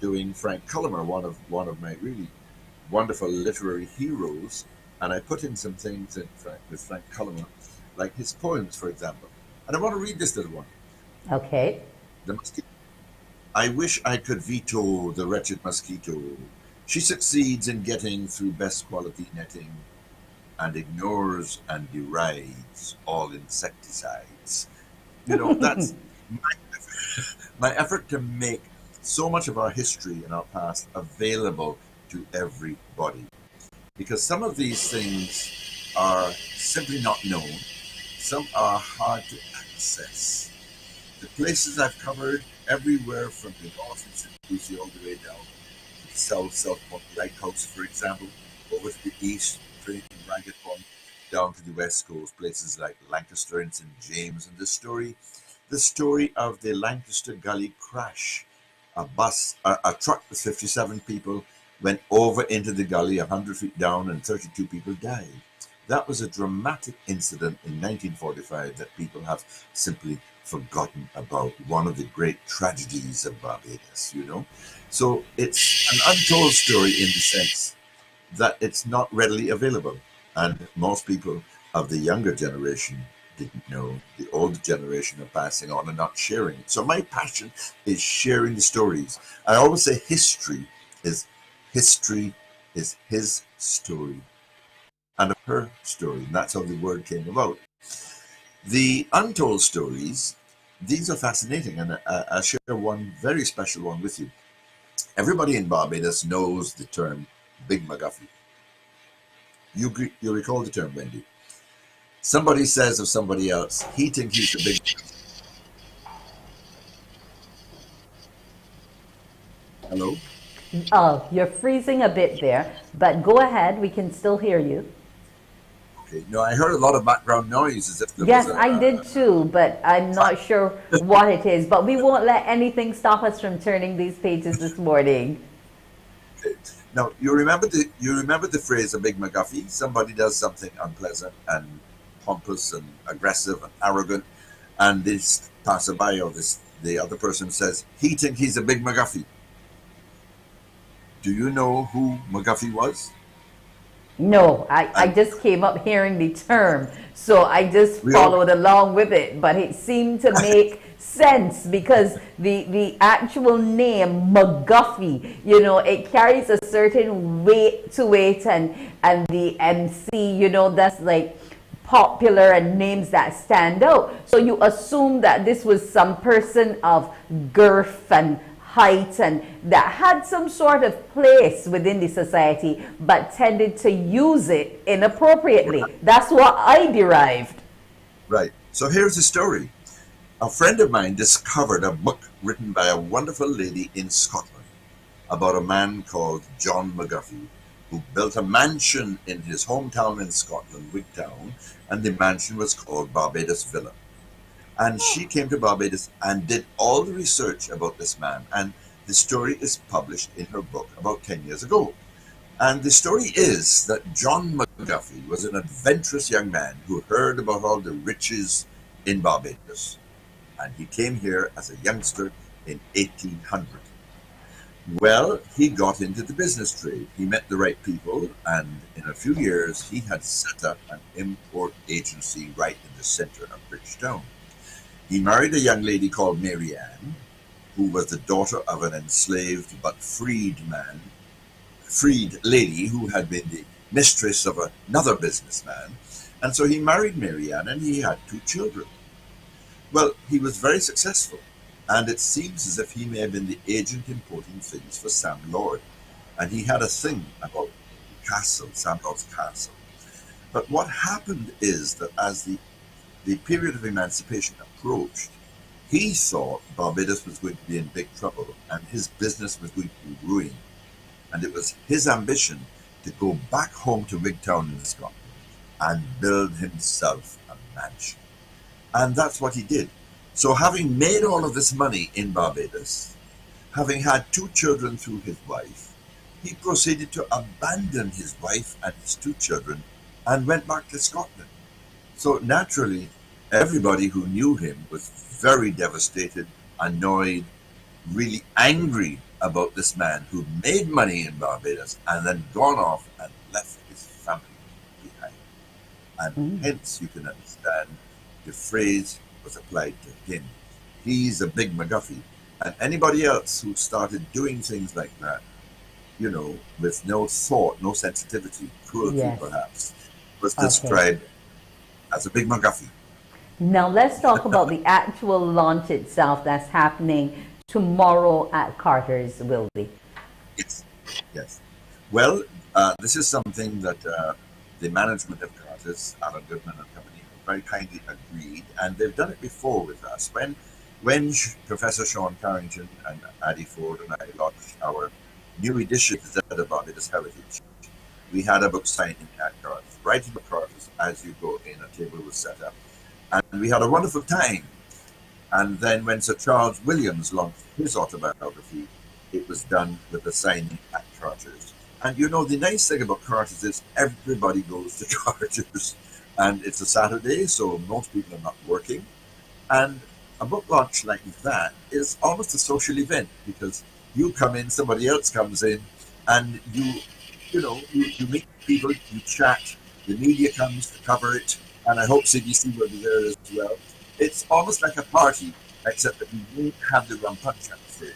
doing Frank Cullimer, one of my really wonderful literary heroes, and I put in some things with Frank Cullimer, like his poems, for example. And I want to read this little one. Okay. The mosquito. I wish I could veto the wretched mosquito. She succeeds in getting through best quality netting and ignores and derides all insecticides. You know, that's my effort to make so much of our history and our past available to everybody. Because some of these things are simply not known. Some are hard to access. The places I've covered everywhere from the north in St. Lucie all the way down to the South Point Lighthouse, for example, over to the east, straight from Ragged Point, down to the west coast, places like Lancaster and St. James, and the story of the Lancaster Gully crash, a truck with 57 people went over into the gully 100 feet down and 32 people died. That was a dramatic incident in 1945 that people have simply forgotten about. One of the great tragedies of Barbados, you know. So it's an untold story in the sense that it's not readily available. And most people of the younger generation didn't know. The older generation are passing on and not sharing it. So my passion is sharing the stories. I always say history is his story and her story. And that's how the word came about. The untold stories, these are fascinating, and I'll share one very special one with you. Everybody in Barbados knows the term Big McGuffey. You recall the term, Wendy? Somebody says of somebody else, he thinks he's the big. Hello? Oh, you're freezing a bit there, but go ahead. We can still hear you. Okay. No, I heard a lot of background noise as if there Yes, was I did too, but I'm not sure what it is. But we won't let anything stop us from turning these pages this morning. Okay. Now, you remember the phrase a big McGuffey? Somebody does something unpleasant and pompous and aggressive and arrogant, and this passerby or the other person says, he thinks he's a big McGuffey. Do you know who McGuffey was? No, I just came up hearing the term, so I just followed along with it. But it seemed to make sense because the actual name McGuffey, you know, it carries a certain weight to it, and the MC, you know, that's like popular and names that stand out. So you assume that this was some person of girth and height and that had some sort of place within the society but tended to use it inappropriately. That's what I derived. Right. So here's the story. A friend of mine discovered a book written by a wonderful lady in Scotland about a man called John McGuffey, who built a mansion in his hometown in Scotland, Wigtown, and the mansion was called Barbados Villa. And she came to Barbados and did all the research about this man. And the story is published in her book about 10 years ago. And the story is that John McGuffey was an adventurous young man who heard about all the riches in Barbados. And he came here as a youngster in 1800. Well, he got into the business trade. He met the right people, and in a few years, he had set up an import agency right in the center of Bridgetown. He married a young lady called Mary Ann, who was the daughter of an enslaved but freed lady who had been the mistress of another businessman. And so he married Mary Ann, and he had 2 children. Well, he was very successful, and it seems as if he may have been the agent importing things for Sam Lord. And he had a thing about the castle, Sam Lord's castle. But what happened is that as the period of emancipation approached, he thought Barbados was going to be in big trouble and his business was going to be ruined. And it was his ambition to go back home to Wigtown in Scotland and build himself a mansion. And that's what he did. So having made all of this money in Barbados, having had 2 children through his wife, he proceeded to abandon his wife and his 2 children and went back to Scotland. So naturally, everybody who knew him was very devastated, annoyed, really angry about this man who made money in Barbados and then gone off and left his family behind. And hence you can understand the phrase was applied to him. He's a big McGuffey. And anybody else who started doing things like that, you know, with no thought, no sensitivity, cruelty perhaps, was described as a big McGuffey. Now let's talk about the actual launch itself that's happening tomorrow at Carter's, will be. Yes, yes. Well, this is something that the management of Carter's, Alan Goodman and Company, very kindly agreed, and they've done it before with us. When Professor Sean Carrington and Addie Ford and I launched our new edition of Barbados Heritage, we had a book signing at Carter's, right in the Carter's as you go in, a table was set up. And we had a wonderful time. And then when Sir Charles Williams launched his autobiography, it was done with the signing at Carter's. And you know, the nice thing about Carter's is everybody goes to Carter's. And it's a Saturday, so most people are not working. And a book launch like that is almost a social event because you come in, somebody else comes in, and you meet people, you chat, the media comes to cover it, and I hope CBC will be there as well. It's almost like a party, except that we won't have the rum punch, I'm afraid.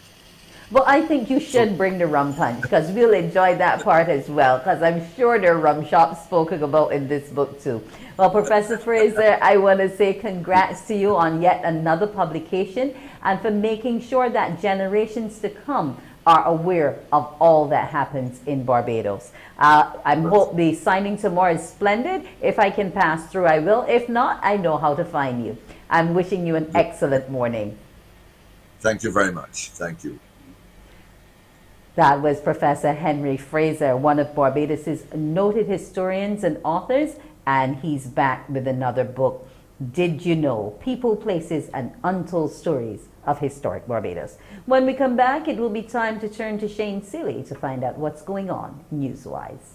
Well, I think you should bring the rum punch because we'll enjoy that part as well because I'm sure there are rum shops spoken about in this book too. Well, Professor Fraser, I want to say congrats to you on yet another publication and for making sure that generations to come are aware of all that happens in Barbados. I hope the signing tomorrow is splendid. If I can pass through, I will. If not, I know how to find you. I'm wishing you an excellent morning. Thank you very much. Thank you. That was Professor Henry Fraser, one of Barbados's noted historians and authors, and he's back with another book, Did You Know? People, Places, and Untold Stories of Historic Barbados. When we come back, it will be time to turn to Shane Seeley to find out what's going on news-wise.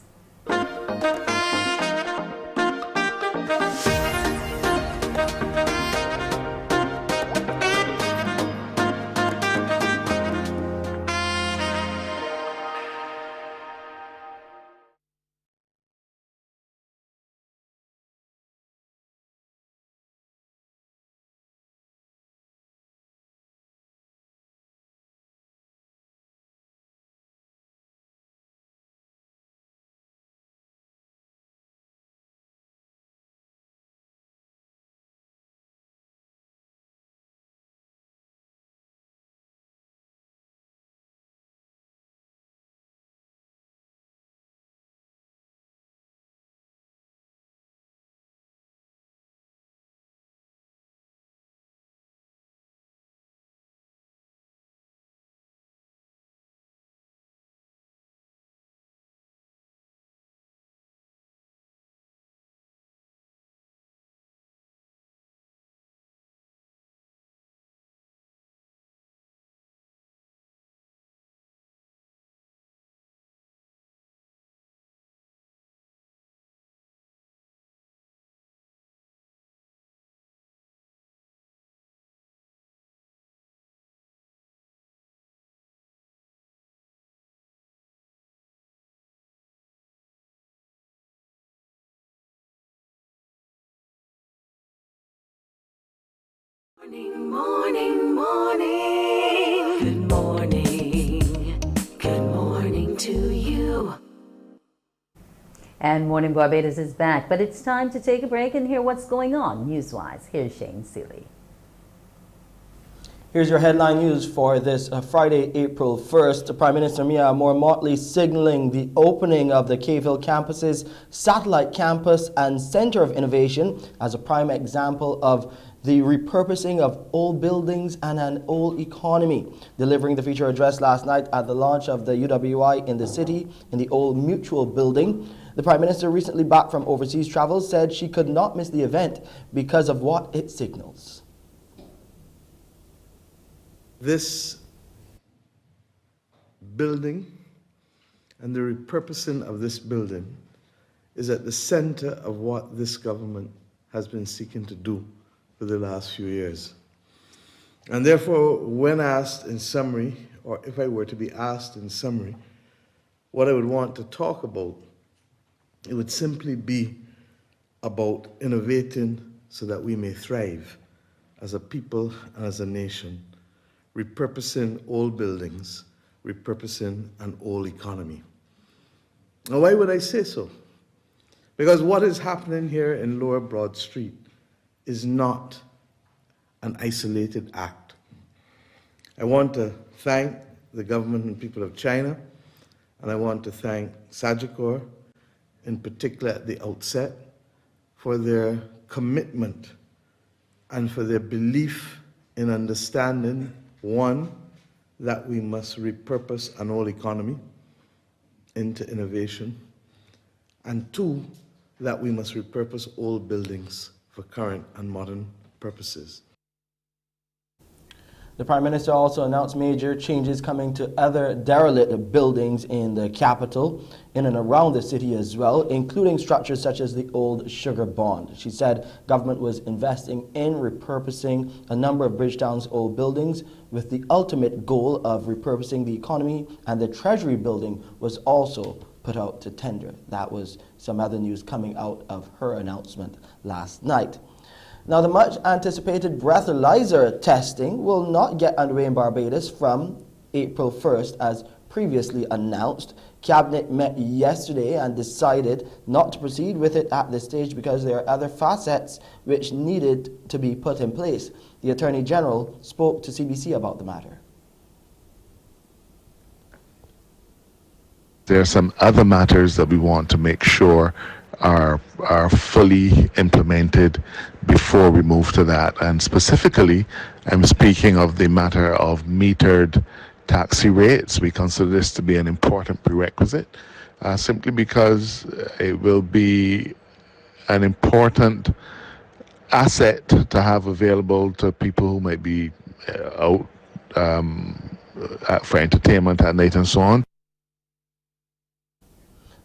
Morning, morning, morning. Good morning. Good morning to you. And Morning Barbados is back, but it's time to take a break and hear what's going on news-wise. Here's Shane Seeley. Here's your headline news for this Friday, April 1st. Prime Minister Mia Moore-Motley signaling the opening of the Cave Hill campus's satellite campus and center of innovation as a prime example of the repurposing of old buildings and an old economy. Delivering the feature address last night at the launch of the UWI in the city in the old Mutual building, the Prime Minister, recently back from overseas travel, said she could not miss the event because of what it signals. This building and the repurposing of this building is at the center of what this government has been seeking to do for the last few years. And therefore, when asked in summary, or if I were to be asked in summary, what I would want to talk about, it would simply be about innovating so that we may thrive as a people and as a nation, repurposing old buildings, repurposing an old economy. Now, why would I say so? Because what is happening here in Lower Broad Street is not an isolated act. I want to thank the government and people of China, and I want to thank Sagicor, in particular at the outset, for their commitment and for their belief in understanding, one, that we must repurpose an old economy into innovation, and two, that we must repurpose old buildings for current and modern purposes. The Prime Minister also announced major changes coming to other derelict buildings in the capital, in and around the city as well, including structures such as the old Sugar Bond. She said government was investing in repurposing a number of Bridgetown's old buildings with the ultimate goal of repurposing the economy, and the Treasury building was also put out to tender. That was some other news coming out of her announcement last night. Now, the much-anticipated breathalyzer testing will not get underway in Barbados from April 1st, as previously announced. Cabinet met yesterday and decided not to proceed with it at this stage because there are other facets which needed to be put in place. The Attorney General spoke to CBC about the matter. There are some other matters that we want to make sure are fully implemented before we move to that. And specifically, I'm speaking of the matter of metered taxi rates. We consider this to be an important prerequisite, simply because it will be an important asset to have available to people who might be out for entertainment at night and so on.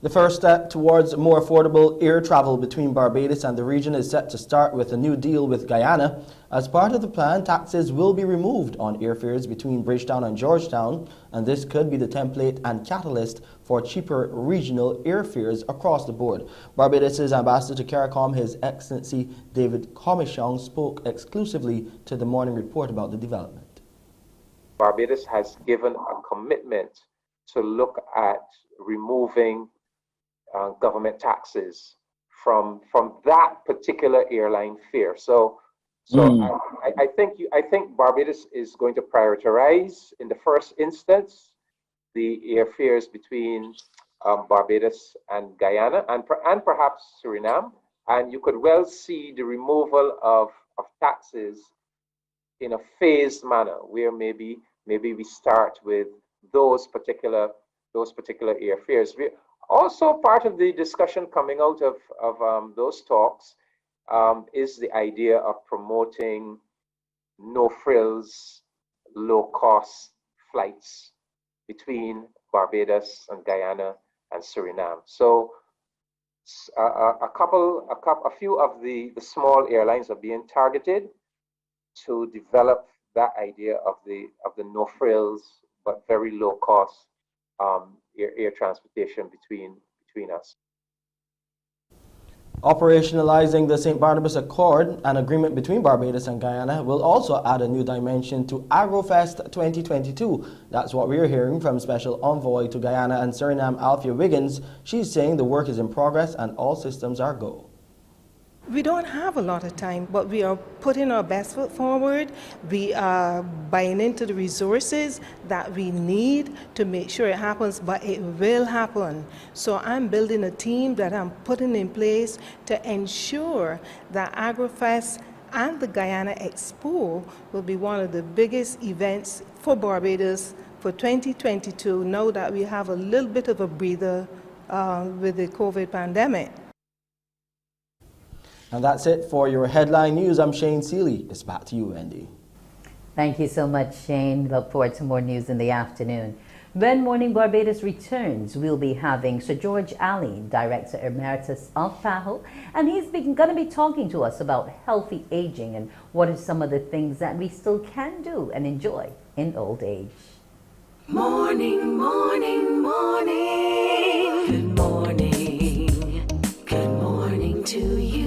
The first step towards more affordable air travel between Barbados and the region is set to start with a new deal with Guyana. As part of the plan, taxes will be removed on airfares between Bridgetown and Georgetown, and this could be the template and catalyst for cheaper regional airfares across the board. Barbados' ambassador to CARICOM, His Excellency David Comichon, spoke exclusively to the Morning Report about the development. Barbados has given a commitment to look at removing government taxes from that particular airline fare. I think Barbados is going to prioritize in the first instance the airfares between Barbados and Guyana and perhaps Suriname, and you could well see the removal of taxes in a phased manner, where maybe we start with those particular airfares. Also, part of the discussion coming out of those talks is the idea of promoting no-frills, low-cost flights between Barbados and Guyana and Suriname. So a few of the small airlines are being targeted to develop that idea of the no-frills but very low-cost air transportation between us. Operationalizing the St. Barnabas Accord, an agreement between Barbados and Guyana, will also add a new dimension to AgroFest 2022. That's what we're hearing from Special Envoy to Guyana and Suriname, Althea Wiggins. She's saying the work is in progress and all systems are go. We don't have a lot of time, but we are putting our best foot forward. We are buying into the resources that we need to make sure it happens, but it will happen. So I'm building a team that I'm putting in place to ensure that AgroFest and the Guyana Expo will be one of the biggest events for Barbados for 2022, now that we have a little bit of a breather with the COVID pandemic. And that's it for your headline news. I'm Shane Seeley. It's back to you, Wendy. Thank you so much, Shane. Look forward to more news in the afternoon. When Morning Barbados returns, we'll be having Sir George Alley, Director Emeritus of PAHO, and he's going to be talking to us about healthy aging and what are some of the things that we still can do and enjoy in old age. Morning, morning, morning. Good morning. Good morning to you.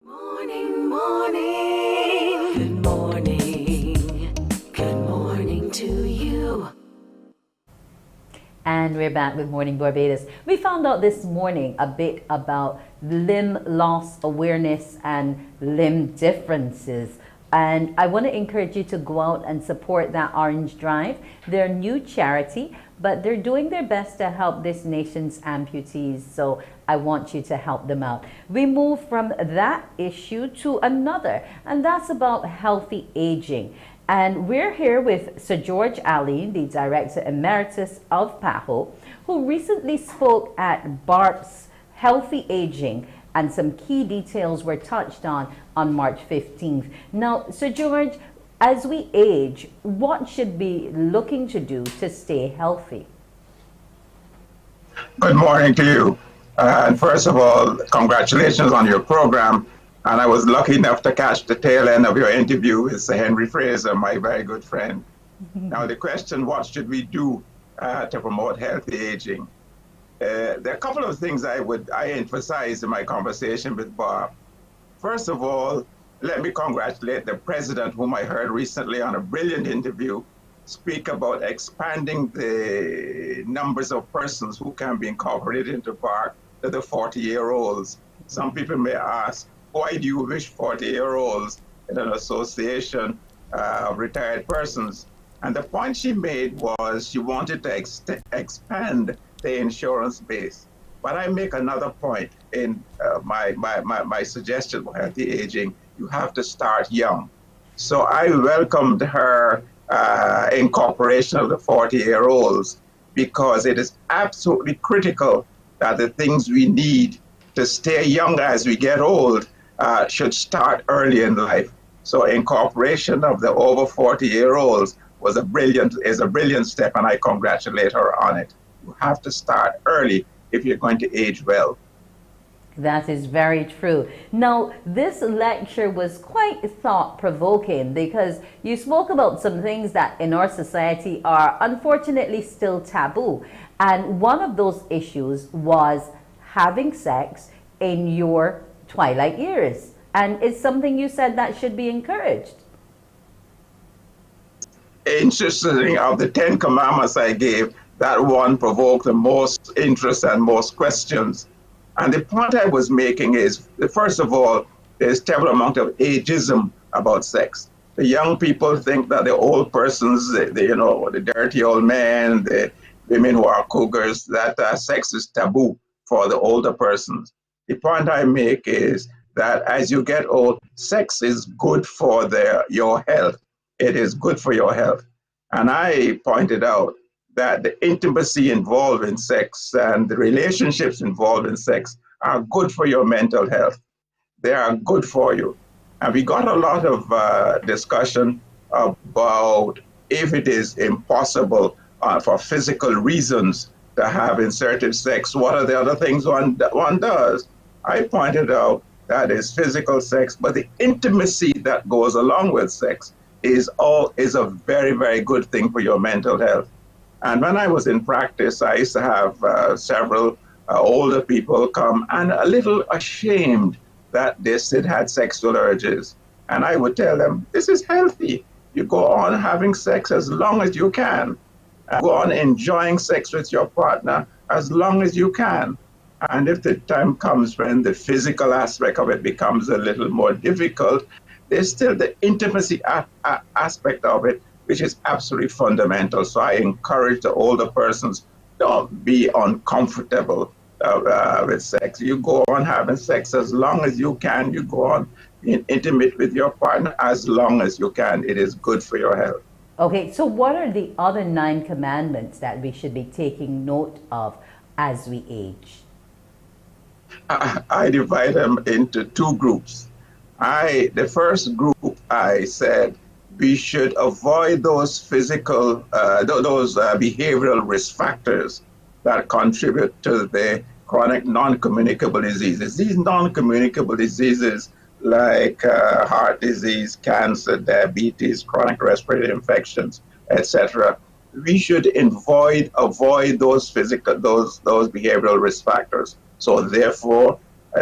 Morning, morning. Good morning. Good morning to you. And we're back with Morning Barbados. We found out this morning a bit about limb loss awareness and limb differences And I want to encourage you to go out and support that Orange Drive. They're a new charity, but they're doing their best to help this nation's amputees. So I want you to help them out. We move from that issue to another, and that's about healthy aging. And we're here with Sir George Ali, the Director Emeritus of PAHO, who recently spoke at BARP's Healthy Aging, and some key details were touched on March 15th. Now, Sir George, as we age, what should we be looking to do to stay healthy? Good morning to you. And first of all, congratulations on your program. And I was lucky enough to catch the tail end of your interview with Sir Henry Fraser, my very good friend. Now, the question, what should we do to promote healthy aging? There are a couple of things I emphasize in my conversation with Bob. First of all, let me congratulate the president, whom I heard recently on a brilliant interview, speak about expanding the numbers of persons who can be incorporated into BARC to the 40-year-olds. Some people may ask, why do you wish 40-year-olds in an association of retired persons? And the point she made was she wanted to expand the insurance base. But I make another point in my suggestion for healthy aging. You have to start young. So I welcomed her incorporation of the 40-year-olds because it is absolutely critical that the things we need to stay young as we get old should start early in life. So incorporation of the over 40-year-olds is a brilliant step, and I congratulate her on it. You have to start early if you're going to age well. That is very true. Now, this lecture was quite thought-provoking because you spoke about some things that in our society are unfortunately still taboo. And one of those issues was having sex in your twilight years. And it's something you said that should be encouraged. Interesting, of the 10 commandments I gave, that one provoked the most interest and most questions. And the point I was making is, first of all, there's a terrible amount of ageism about sex. The young people think that the old persons, the dirty old men, the women who are cougars, that sex is taboo for the older persons. The point I make is that as you get old, sex is good for your health. It is good for your health. And I pointed out that the intimacy involved in sex and the relationships involved in sex are good for your mental health. They are good for you. And we got a lot of discussion about if it is impossible for physical reasons to have inserted sex, what are the other things one does? I pointed out that is physical sex, but the intimacy that goes along with sex is a very, very good thing for your mental health. And when I was in practice, I used to have several older people come and a little ashamed that they still had sexual urges. And I would tell them, this is healthy. You go on having sex as long as you can. Go on enjoying sex with your partner as long as you can. And if the time comes when the physical aspect of it becomes a little more difficult, there's still the intimacy aspect of it, which is absolutely fundamental. So I encourage the older persons, don't be uncomfortable with sex. You go on having sex as long as you can. You go on being intimate with your partner as long as you can. It is good for your health. Okay, so what are the other 9 commandments that we should be taking note of as we age? I divide them into 2 groups. The first group, I said, we should avoid those physical, those behavioral risk factors that contribute to the chronic non-communicable diseases. These non-communicable diseases like heart disease, cancer, diabetes, chronic respiratory infections, etc. We should avoid those behavioral risk factors. So therefore,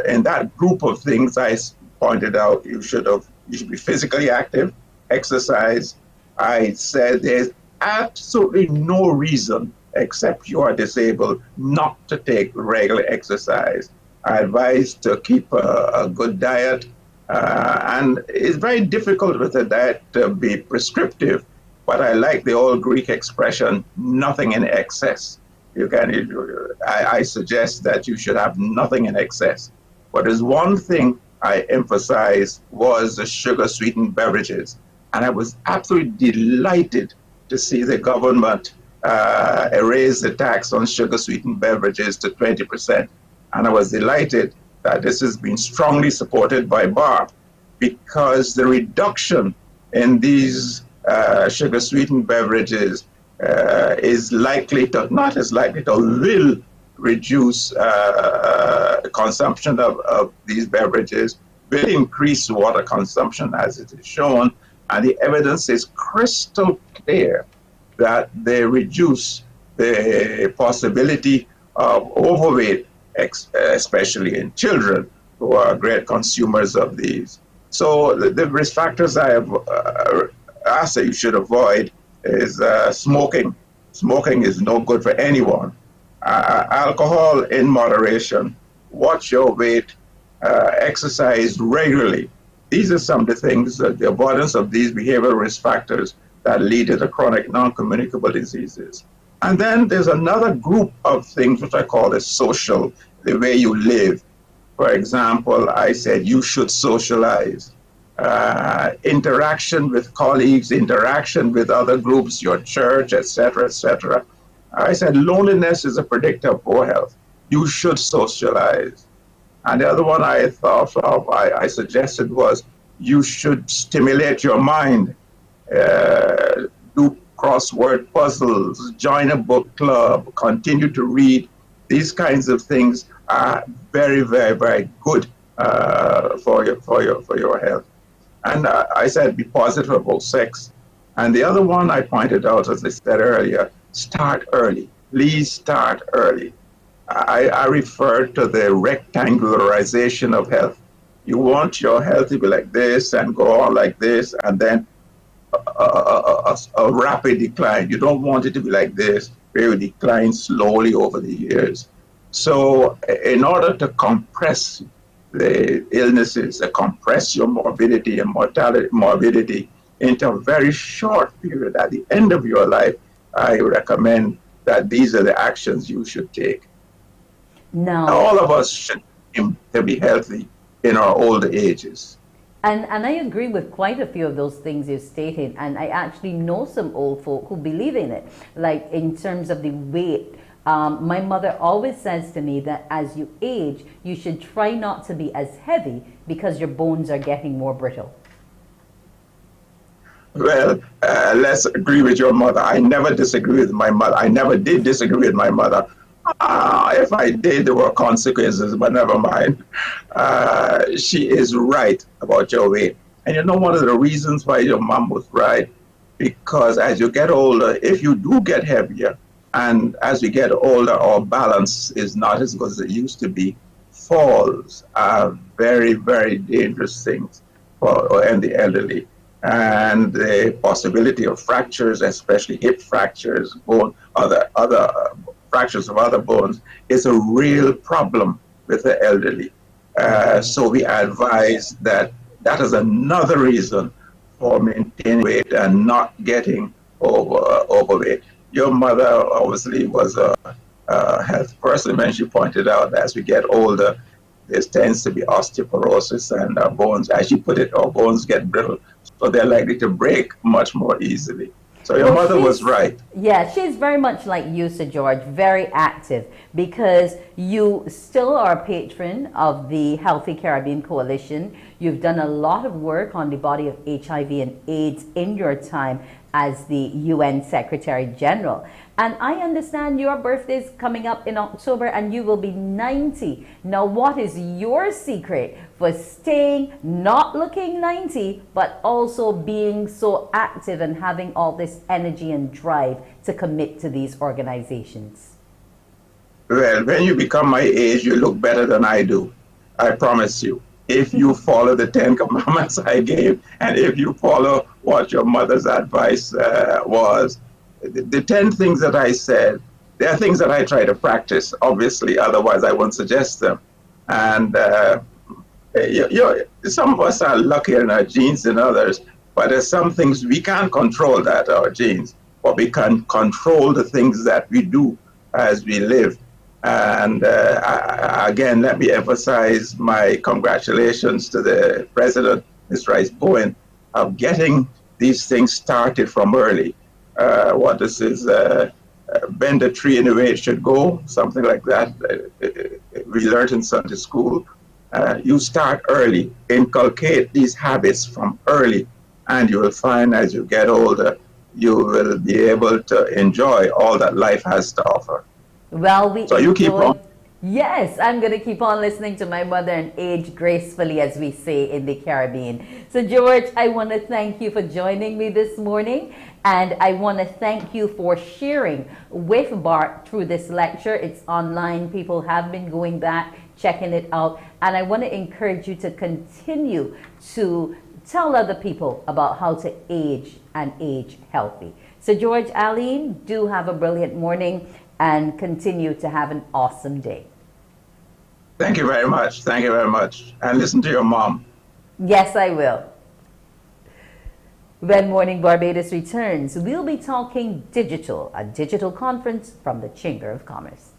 in that group of things I pointed out, you should be physically active, exercise. I said there's absolutely no reason, except you are disabled, not to take regular exercise. I advise to keep a good diet, And it's very difficult with a diet to be prescriptive, but I like the old Greek expression, nothing in excess. I suggest that you should have nothing in excess. But there's one thing I emphasized was the sugar-sweetened beverages. And I was absolutely delighted to see the government raise the tax on sugar-sweetened beverages to 20%. And I was delighted that this has been strongly supported by BARB, because the reduction in these sugar-sweetened beverages is likely to, not as likely to, will reduce consumption of these beverages, will increase water consumption as it is shown, and the evidence is crystal clear that they reduce the possibility of overweight, especially in children who are great consumers of these. So the risk factors I have asked that you should avoid is smoking. Smoking is no good for anyone. Alcohol in moderation, watch your weight, exercise regularly. These are some of the things, the avoidance of these behavioral risk factors that lead to the chronic non-communicable diseases. And then there's another group of things which I call the social, the way you live. For example, I said you should socialize. Interaction with colleagues, interaction with other groups, your church, etc., etc. I said loneliness is a predictor of poor health. You should socialize. And the other one I thought of, I suggested was you should stimulate your mind. Do crossword puzzles, join a book club, continue to read. These kinds of things are very, very, very good for your health. And I said, be positive about sex. And the other one I pointed out, as I said earlier, start early. Please start early. I referred to the rectangularization of health. You want your health to be like this and go on like this, and then a rapid decline. You don't want it to be like this, where you decline slowly over the years. So in order to compress the illnesses, compress your morbidity and morbidity into a very short period at the end of your life, I recommend that these are the actions you should take. Now, all of us should aim to be healthy in our older ages. And I agree with quite a few of those things you stated, and I actually know some old folk who believe in it. Like in terms of the weight, my mother always says to me that as you age, you should try not to be as heavy because your bones are getting more brittle. Well, let's agree with your mother. I never disagree with my mother. I never did disagree with my mother. If I did, there were consequences, but never mind. She is right about your weight. And you know one of the reasons why your mom was right? Because as you get older, if you do get heavier, and as we get older, our balance is not as good as it used to be, falls are very, very dangerous things for the elderly. And the possibility of fractures, especially hip fractures, bone, other fractures of other bones, is a real problem with the elderly. So we advise that is another reason for maintaining weight and not getting overweight. Your mother obviously was a health person when she pointed out that as we get older, there tends to be osteoporosis and our bones, as you put it, our bones get brittle, so they're likely to break much more easily. So your mother was right. Yeah, she's very much like you, Sir George, very active, because you still are a patron of the Healthy Caribbean Coalition. You've done a lot of work on the body of HIV and AIDS in your time as the UN Secretary General. And I understand your birthday is coming up in October and you will be 90. Now, what is your secret for staying not looking 90, but also being so active and having all this energy and drive to commit to these organizations? Well, when you become my age, you look better than I do. I promise you. If you follow the 10 commandments I gave, and if you follow what your mother's advice was, the 10 things that I said, they are things that I try to practice, obviously, otherwise I won't suggest them. And some of us are luckier in our genes than others, but there's some things we can't control that, our genes, but we can control the things that we do as we live. And again, let me emphasize my congratulations to the President, Ms. Rice Bowen, of getting these things started from early. What this is, bend a tree in the way it should go, something like that. We learned in Sunday school. You start early, inculcate these habits from early, and you will find as you get older, you will be able to enjoy all that life has to offer. Well, so you keep on. Yes, I'm going to keep on listening to my mother and age gracefully, as we say in the Caribbean. So, George, I want to thank you for joining me this morning. And I want to thank you for sharing with Bart through this lecture. It's online. People have been going back, checking it out. And I want to encourage you to continue to tell other people about how to age and age healthy. So, George, Aline, do have a brilliant morning and continue to have an awesome day. Thank you very much. Thank you very much. And listen to your mom. Yes, I will. When Morning Barbados returns, we'll be talking digital, a digital conference from the Chamber of Commerce.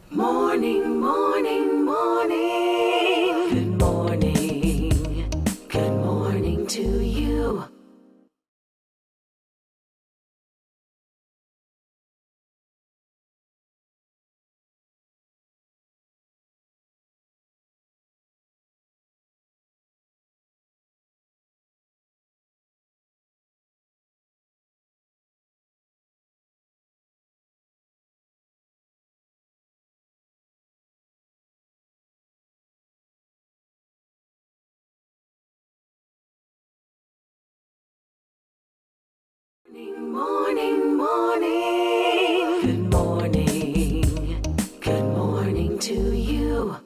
Morning, morning, morning. Good morning. Good morning to you. Morning, morning. Good morning. Good morning to you.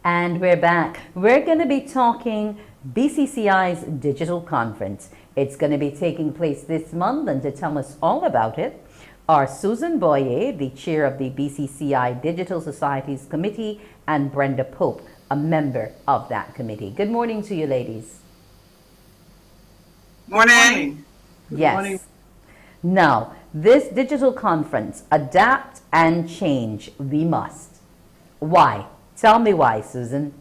And we're back. We're going to be talking BCCI's digital conference. It's going to be taking place this month, and to tell us all about it are Susan Boyer, the chair of the BCCI Digital Societies Committee, and Brenda Pope, a member of that committee. Good morning to you, ladies. Morning. Yes. Morning. Now, this digital conference, adapt and change, we must. Why? Tell me why, Susan.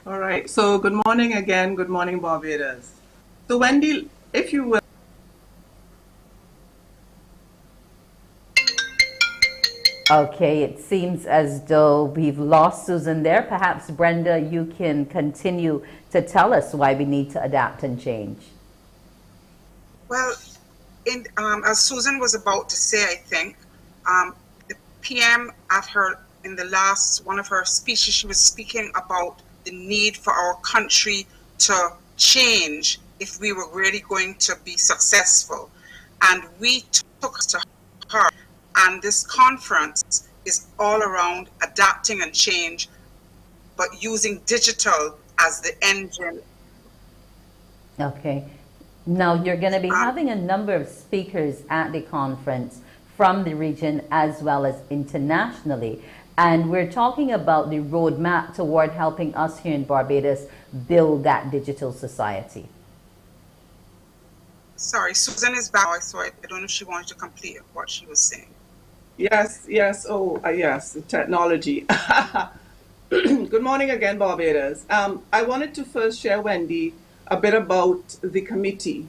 All right. So good morning again. Good morning, Barbados. So Wendy, if you will. Okay, it seems as though we've lost Susan there. Perhaps, Brenda, you can continue to tell us why we need to adapt and change. Well, as Susan was about to say, I think, the PM in the last one of her speeches, she was speaking about the need for our country to change if we were really going to be successful. And we took to her. And this conference is all around adapting and change, but using digital as the engine. Okay. Now, you're going to be having a number of speakers at the conference from the region as well as internationally. And we're talking about the roadmap toward helping us here in Barbados build that digital society. Sorry, Susan is back, so I don't know if she wanted to complete what she was saying. Yes, yes, yes, the technology. Good morning again, Barbados. I wanted to first share, Wendy, a bit about the committee,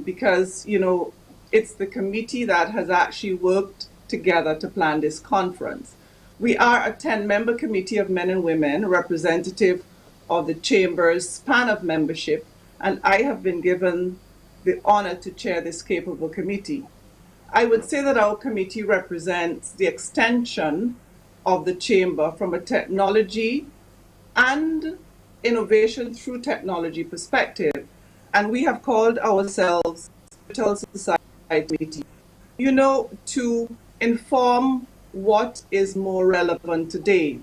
because, you know, it's the committee that has actually worked together to plan this conference. We are a 10-member committee of men and women, representative of the Chamber's span of membership, and I have been given the honor to chair this capable committee. I would say that our committee represents the extension of the Chamber from a technology and innovation through technology perspective. And we have called ourselves Digital Society Committee, you know, to inform what is more relevant today.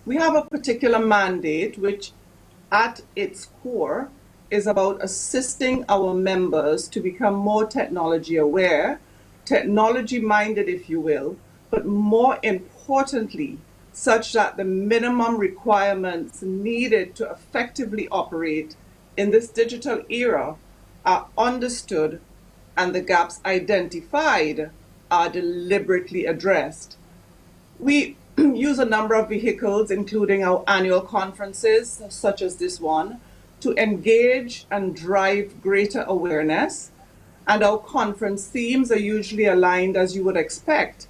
We have a particular mandate which at its core is about assisting our members to become more technology aware, technology minded, if you will, but more importantly, importantly, such that the minimum requirements needed to effectively operate in this digital era are understood and the gaps identified are deliberately addressed. We use a number of vehicles, including our annual conferences, such as this one, to engage and drive greater awareness. And our conference themes are usually aligned, as you would expect,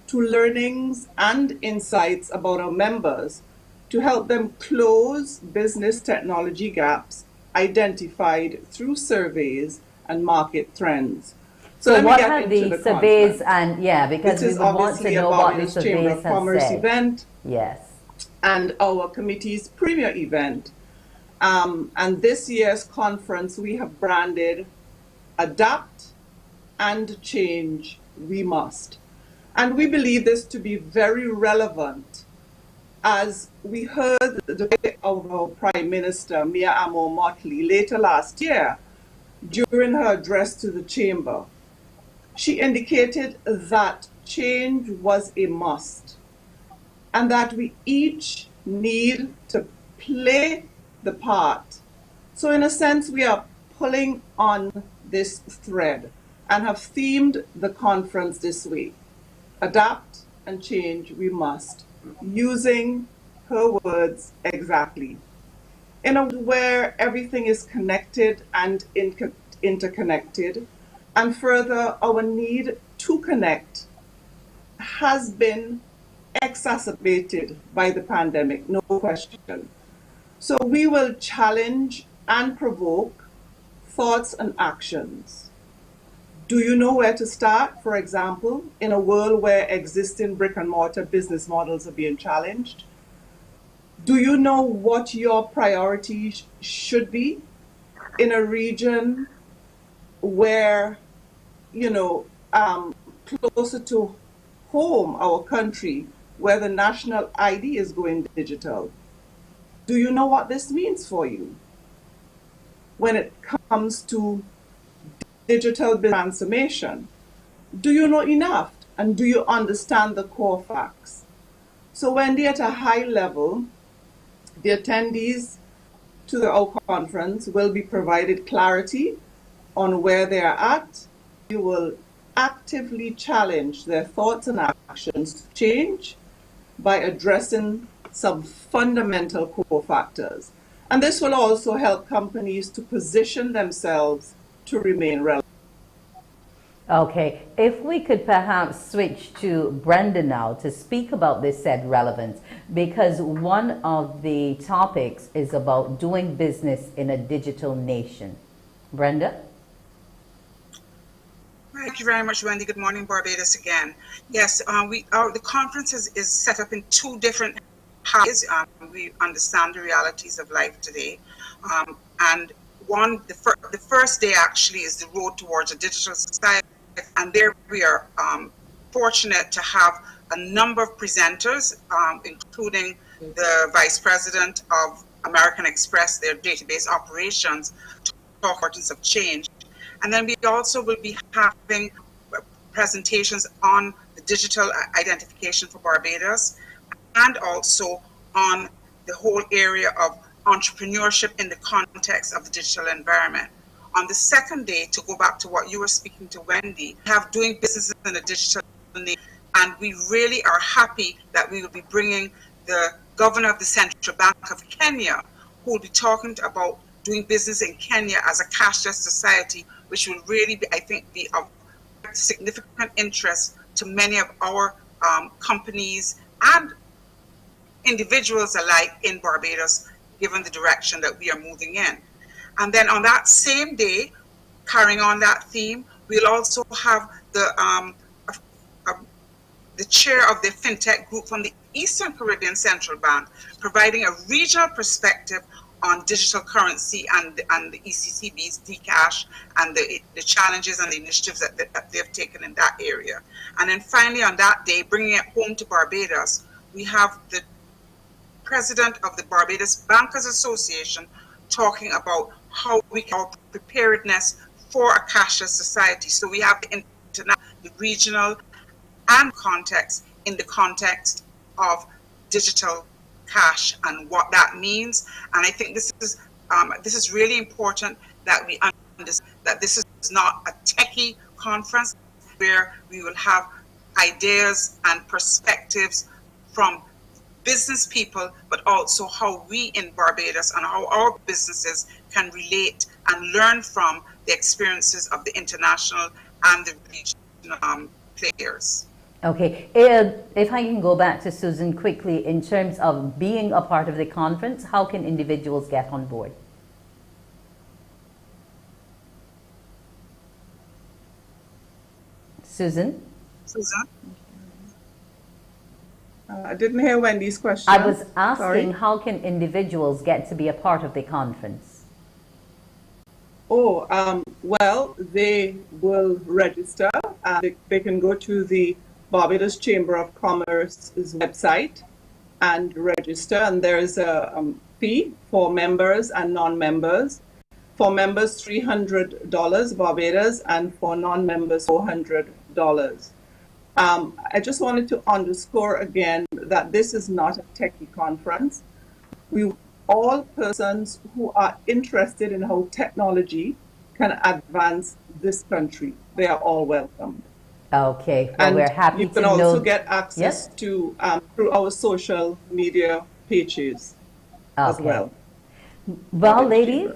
to learnings and insights about our members to help them close business technology gaps identified through surveys and market trends. So what have the surveys and, because we would would want to know what the surveys have said. Event, yes. And our committee's premier event. And this year's conference we have branded Adapt and Change We Must. And we believe this to be very relevant as we heard the debate of our Prime Minister, Mia Motley, later last year during her address to the Chamber. She indicated that change was a must and that we each need to play the part. So in a sense, we are pulling on this thread and have themed the conference this way. Adapt and change we must, using her words exactly. In a world where everything is connected and interconnected, and further, our need to connect has been exacerbated by the pandemic, no question. So we will challenge and provoke thoughts and actions. Do you know where to start, for example, in a world where existing brick and mortar business models are being challenged? Do you know what your priorities should be in a region where, closer to home, our country, where the national ID is going digital? Do you know what this means for you when it comes to digital transformation? Do you know enough, and do you understand the core facts? So Wendy, at a high level, the attendees to our conference will be provided clarity on where they are at. We will actively challenge their thoughts and actions to change by addressing some fundamental core factors. And this will also help companies to position themselves to remain relevant. Okay, if we could perhaps switch to Brenda now to speak about this said relevance, because one of the topics is about doing business in a digital nation. Brenda? Thank you very much, Wendy. Good morning, Barbados again. Yes, the conference is set up in two different halves. We understand the realities of life today. And the first day actually is the road towards a digital society. And there we are fortunate to have a number of presenters, including the Vice President of American Express, their database operations, to talk importance of change. And then we also will be having presentations on the digital identification for Barbados, and also on the whole area of entrepreneurship in the context of the digital environment. On the second day, to go back to what you were speaking to, Wendy, we have doing business in a digital nation, and we really are happy that we will be bringing the governor of the Central Bank of Kenya, who will be talking about doing business in Kenya as a cashless society, which will really be, I think, be of significant interest to many of our companies and individuals alike in Barbados, given the direction that we are moving in. And then on that same day, carrying on that theme, we'll also have the chair of the FinTech group from the Eastern Caribbean Central Bank, providing a regional perspective on digital currency and the ECCB's Dcash and the challenges and the initiatives that they've taken in that area. And then finally on that day, bringing it home to Barbados, we have the president of the Barbados Bankers Association talking about how we can our preparedness for a cashless society. So we have the international, the regional, and context in the context of digital cash and what that means. And I think this is really important that we understand that this is not a techie conference where we will have ideas and perspectives from business people, but also how we in Barbados and how our businesses can relate and learn from the experiences of the international and the regional players. Okay, if I can go back to Susan quickly, in terms of being a part of the conference, how can individuals get on board? Susan? Susan? I didn't hear Wendy's question. I was asking, Sorry. how can individuals get to be a part of the conference? Oh, well, they will register. They can go to the Barbados Chamber of Commerce's website and register. And there is a fee for members and non-members. For members, $300 Barbados, and for non-members, $400. I just wanted to underscore again that this is not a techie conference. All persons who are interested in how technology can advance this country, they are all welcome. Okay, well, And we're happy you to can know. also get access to through our social media pages as well. Well, ladies,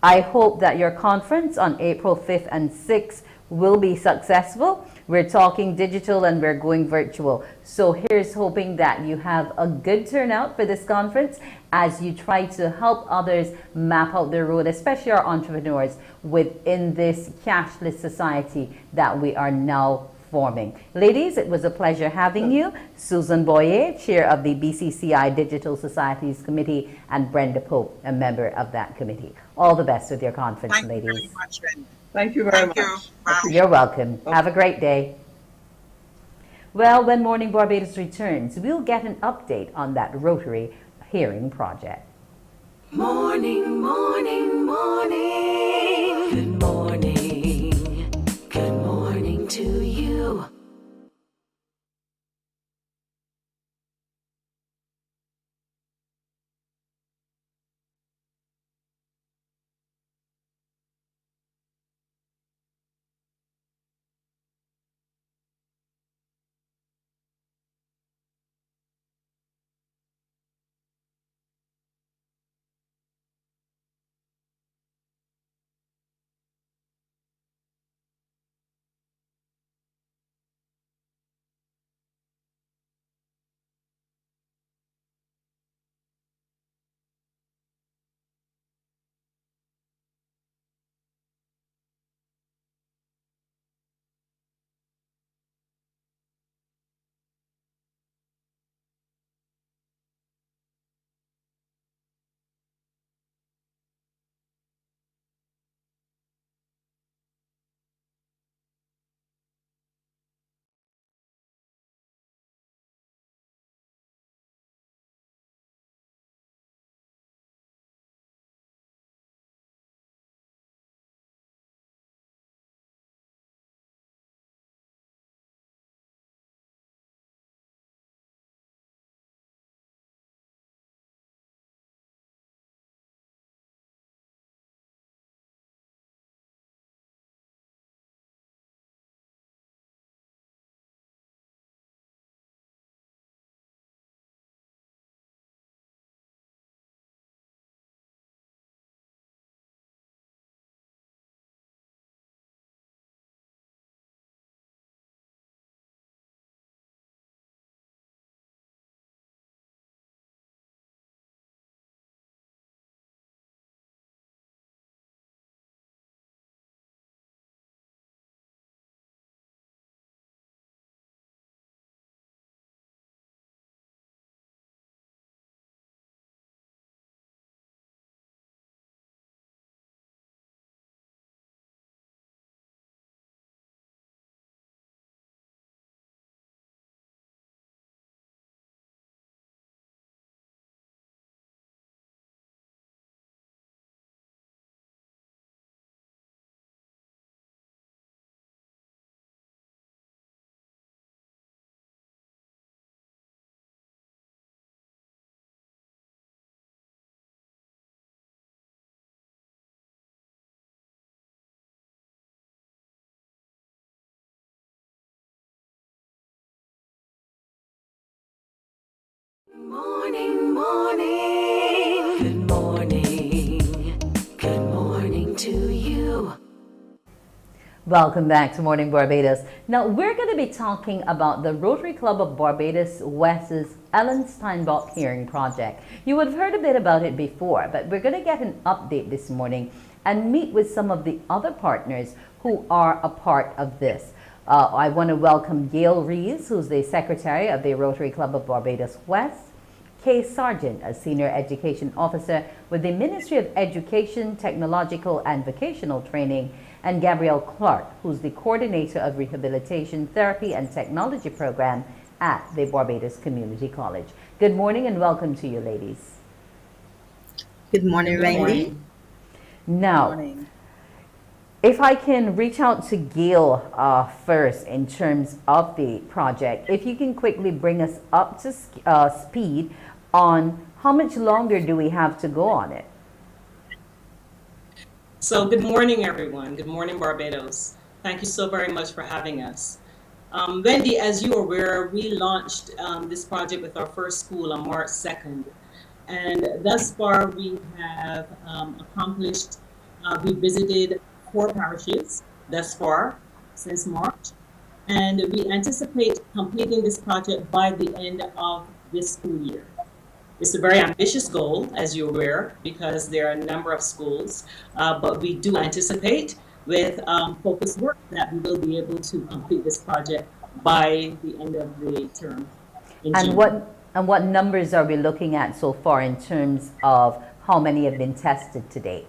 I hope that your conference on April 5th and 6th will be successful. We're talking digital and we're going virtual. So here's hoping that you have a good turnout for this conference as you try to help others map out their road, especially our entrepreneurs, within this cashless society that we are now forming. Ladies, it was a pleasure having you. Susan Boyer, Chair of the BCCI Digital Societies Committee, and Brenda Pope, a member of that committee. All the best with your conference, ladies. Thank you very much, Wendy. Thank you very much. Bye. You're welcome. Have a great day. Well, when Morning Barbados returns, we'll get an update on that Rotary hearing project. Morning, morning, morning. Good morning. Good morning to you. Morning, morning. Good morning. Good morning to you. Welcome back to Morning Barbados. Now we're going to be talking about the Rotary Club of Barbados West's Ellen Steinbach hearing project. You would have heard a bit about it before, but we're going to get an update this morning and meet with some of the other partners who are a part of this. I want to welcome Gail Rees, who's the Secretary of the Rotary Club of Barbados West, Kay Sargent, a Senior Education Officer with the Ministry of Education, Technological and Vocational Training, and Gabrielle Clark, who's the Coordinator of Rehabilitation, Therapy and Technology Program at the Barbados Community College. Good morning and welcome to you, ladies. Good morning, Randy. Now, if I can reach out to Gail first in terms of the project, if you can quickly bring us up to speed on how much longer do we have to go on it? So good morning, everyone. Good morning, Barbados. Thank you so very much for having us. Wendy, as you are aware, we launched this project with our first school on March 2nd. And thus far, we have accomplished, we visited 4 parishes thus far since March. And we anticipate completing this project by the end of this school year. It's a very ambitious goal, as you're aware, because there are a number of schools, but we do anticipate with focused work that we will be able to complete this project by the end of the term. And what numbers are we looking at so far in terms of how many have been tested to date?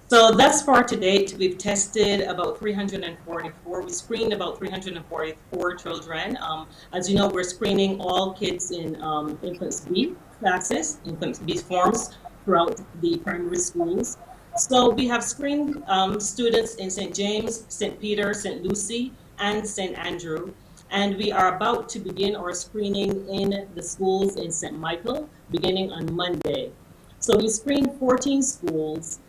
So thus far to date, we've tested about 344. We screened about 344 children. As you know, we're screening all kids in infants B classes, infants B forms throughout the primary schools. So we have screened students in St. James, St. Peter, St. Lucie, and St. Andrew. And we are about to begin our screening in the schools in St. Michael, beginning on Monday. So we screened 14 schools.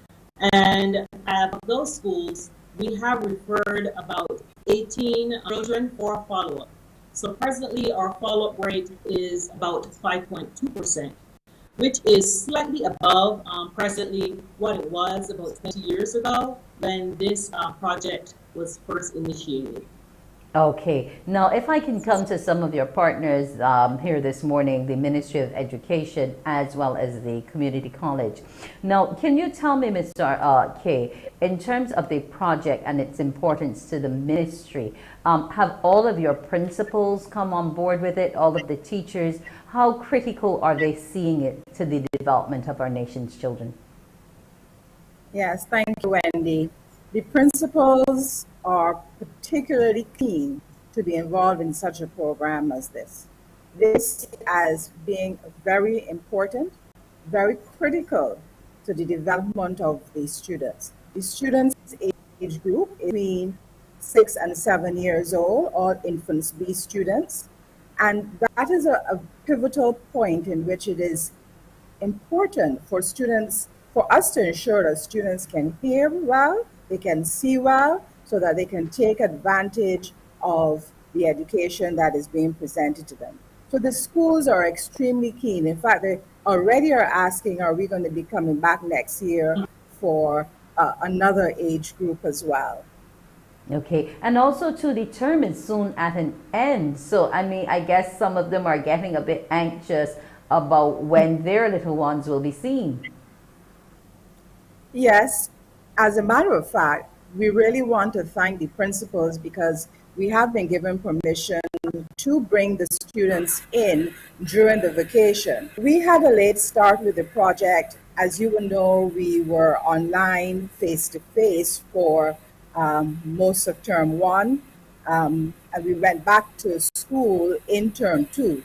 And of those schools, we have referred about 18 children for follow-up. So presently, our follow-up rate is about 5.2%, which is slightly above presently what it was about 20 years ago when this project was first initiated. Okay. Now, if I can come to some of your partners here this morning, the Ministry of Education as well as the Community College. Now, can you tell me, Mr. Kay, in terms of the project and its importance to the ministry, have all of your principals come on board with it, all of the teachers? How critical are they seeing it to the development of our nation's children? Yes, thank you, Wendy. The principals are particularly keen to be involved in such a program as this. This as being very important, very critical to the development of the students. The students' age group is between 6 and 7 years old, all infants B students. And that is a pivotal point in which it is important for students, for us to ensure that students can hear well, they can see well, so that they can take advantage of the education that is being presented to them. So the schools are extremely keen. In fact, they already are asking, are we going to be coming back next year for another age group as well? Okay, and also to determine soon at an end. So, I mean, I guess some of them are getting a bit anxious about when their little ones will be seen. Yes, as a matter of fact, we really want to thank the principals because we have been given permission to bring the students in during the vacation. We had a late start with the project. As you will know, we were online face-to-face for most of term 1, and we went back to school in term 2.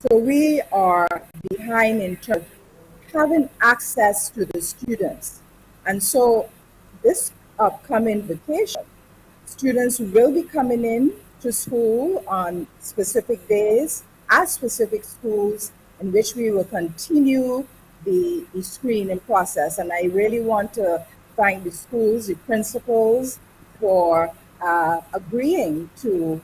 So we are behind in terms of having access to the students. And so this upcoming vacation, students will be coming in to school on specific days at specific schools in which we will continue the screening process. And I really want to thank the schools, the principals, for agreeing to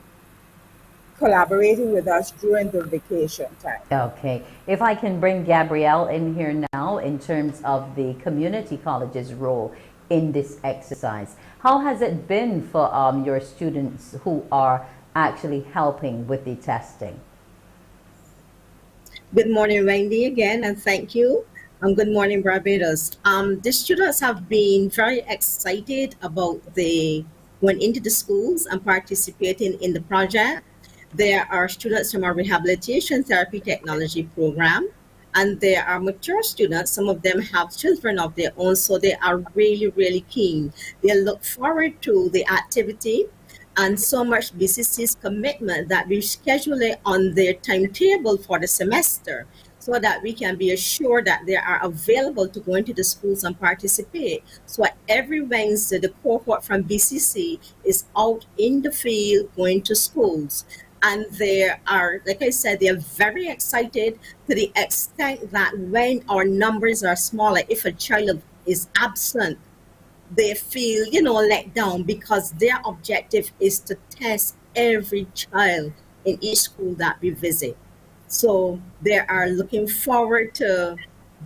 collaborating with us during the vacation time. Okay. If I can bring Gabrielle in here now in terms of the community college's role in this exercise. How has it been for your students who are actually helping with the testing? Good morning, Wendy, again, and thank you. Good morning, Barbados. The students have been very excited about going into the schools and participating in the project. There are students from our rehabilitation therapy technology program, and there are mature students. Some of them have children of their own, so they are really, really keen. They look forward to the activity, and so much BCC's commitment that we schedule it on their timetable for the semester so that we can be assured that they are available to go into the schools and participate. So every Wednesday, the cohort from BCC is out in the field going to schools. And they are, like I said, they are very excited to the extent that when our numbers are smaller, if a child is absent, they feel, let down because their objective is to test every child in each school that we visit. So they are looking forward to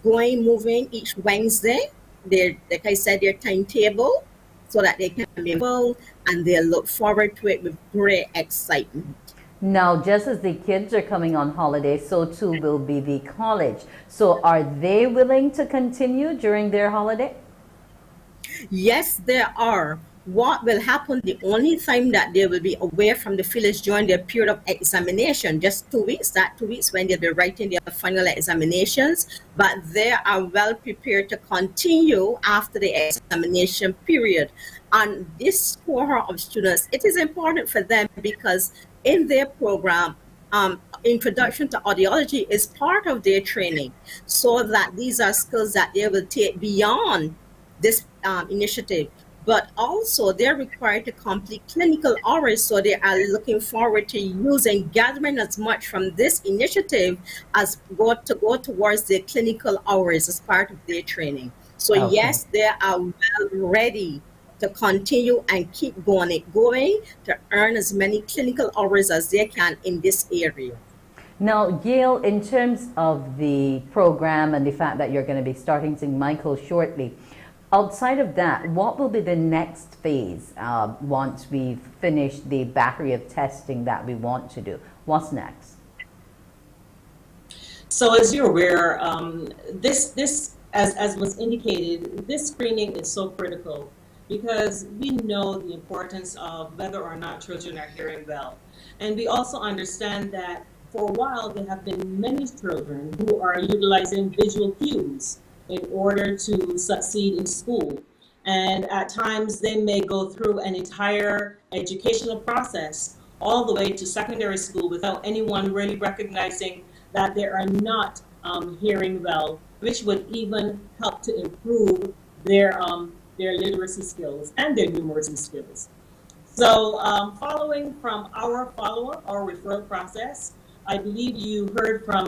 moving each Wednesday. Like I said, their timetable so that they can be involved, and they look forward to it with great excitement. Now, just as the kids are coming on holiday, so too will be the college. So are they willing to continue during their holiday? Yes, there are. What will happen, the only time that they will be away from the field is during their period of examination, just 2 weeks, that 2 weeks when they'll be writing their final examinations, but they are well prepared to continue after the examination period. And this cohort of students, it is important for them because in their program, introduction to audiology is part of their training, so that these are skills that they will take beyond this initiative. But also they're required to complete clinical hours, so they are looking forward to gathering as much from this initiative as go towards their clinical hours as part of their training. So Okay. yes, they are well ready to continue and keep going to earn as many clinical hours as they can in this area. Now, Gail, in terms of the program and the fact that you're going to be starting St. Michael shortly, outside of that, what will be the next phase once we've finished the battery of testing that we want to do? What's next? So as you're aware, as was indicated, this screening is so critical because we know the importance of whether or not children are hearing well. And we also understand that for a while there have been many children who are utilizing visual cues in order to succeed in school. And at times they may go through an entire educational process all the way to secondary school without anyone really recognizing that they are not hearing well, which would even help to improve their literacy skills and their numeracy skills. So following from our follow-up, our referral process, I believe you heard from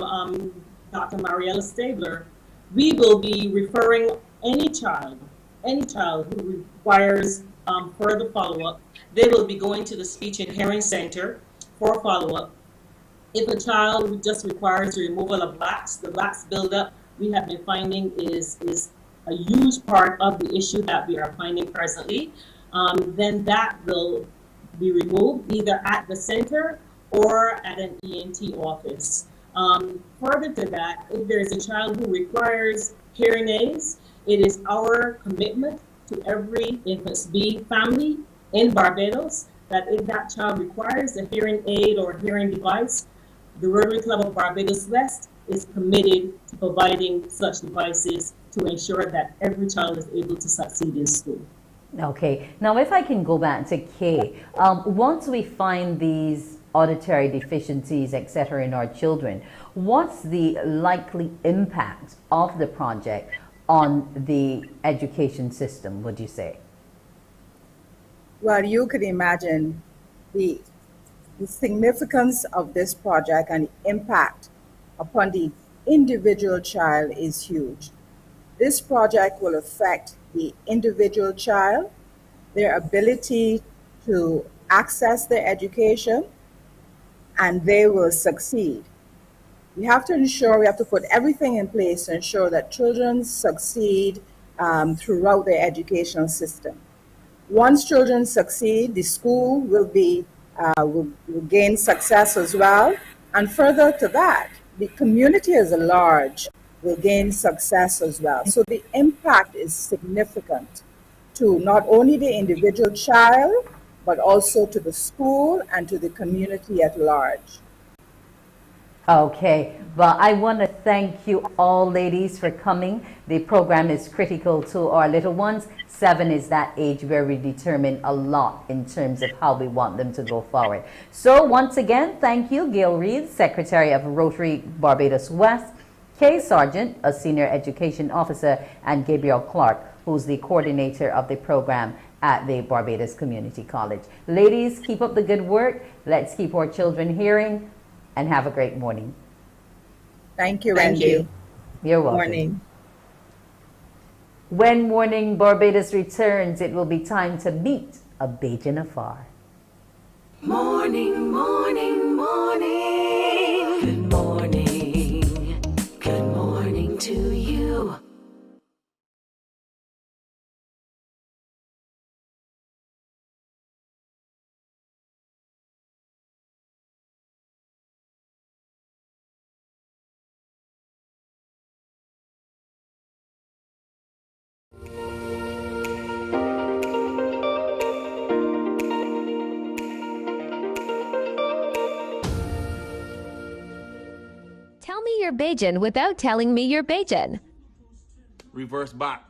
Dr. Mariella Stabler. We will be referring any child who requires further follow-up. They will be going to the Speech and Hearing Center for follow-up. If a child just requires the removal of blacks, the blacks buildup we have been finding is a huge part of the issue that we are finding presently, then that will be removed either at the center or at an ENT office. Further to that, if there is a child who requires hearing aids, it is our commitment to every Infants B family in Barbados that if that child requires a hearing aid or hearing device, the Rotary Club of Barbados West is committed to providing such devices to ensure that every child is able to succeed in school. Okay, now if I can go back to Kay, once we find these auditory deficiencies, etc., in our children, what's the likely impact of the project on the education system, would you say? Well, you could imagine the significance of this project and the impact upon the individual child is huge. This project will affect the individual child, their ability to access their education, and they will succeed. We have to put everything in place to ensure that children succeed throughout their educational system. Once children succeed, the school will gain success as well. And further to that, the community as a large will gain success as well. So the impact is significant to not only the individual child, but also to the school and to the community at large. Okay, well, I want to thank you all, ladies, for coming. The program is critical to our little ones. 7 is that age where we determine a lot in terms of how we want them to go forward. So once again, thank you, Gail Reed, Secretary of Rotary Barbados West, Kay Sargent, a Senior Education Officer, and Gabriel Clark, who's the coordinator of the program at the Barbados Community College. Ladies, keep up the good work. Let's keep our children hearing, and have a great morning. Thank you, Wendy. You're welcome. Morning. When Morning Barbados returns, it will be time to meet a Bajan afar. Morning, morning, morning. Good morning. Good morning to you. Tell me your Bajan without telling me your Bajan. Reverse back.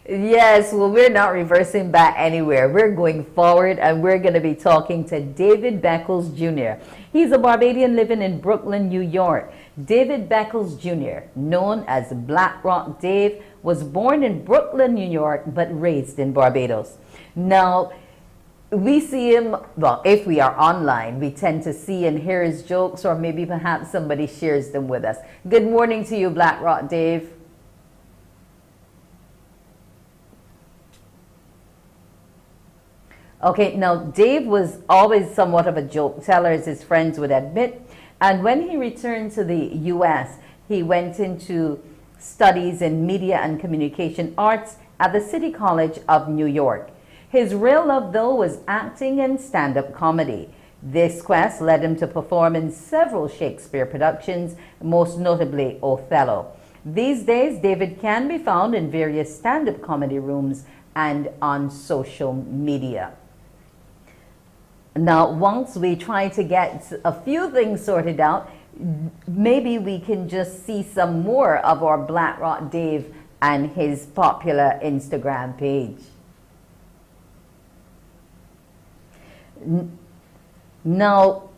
Yes, well, we're not reversing back anywhere. We're going forward, and we're going to be talking to David Beckles Jr. He's a Barbadian living in Brooklyn, New York. David Beckles Jr., known as Black Rock Dave, was born in Brooklyn, New York, but raised in Barbados. Now, we see him, well, if we are online, we tend to see and hear his jokes, or maybe perhaps somebody shares them with us. Good morning to you, Black Rock Dave. Okay, now Dave was always somewhat of a joke teller, as his friends would admit. And when he returned to the U.S., he went into studies in media and communication arts at the City College of New York. His real love, though, was acting and stand-up comedy. This quest led him to perform in several Shakespeare productions, most notably Othello. These days, David can be found in various stand-up comedy rooms and on social media. Now, once we try to get a few things sorted out, maybe we can just see some more of our Black Rock Dave and his popular Instagram page. Now,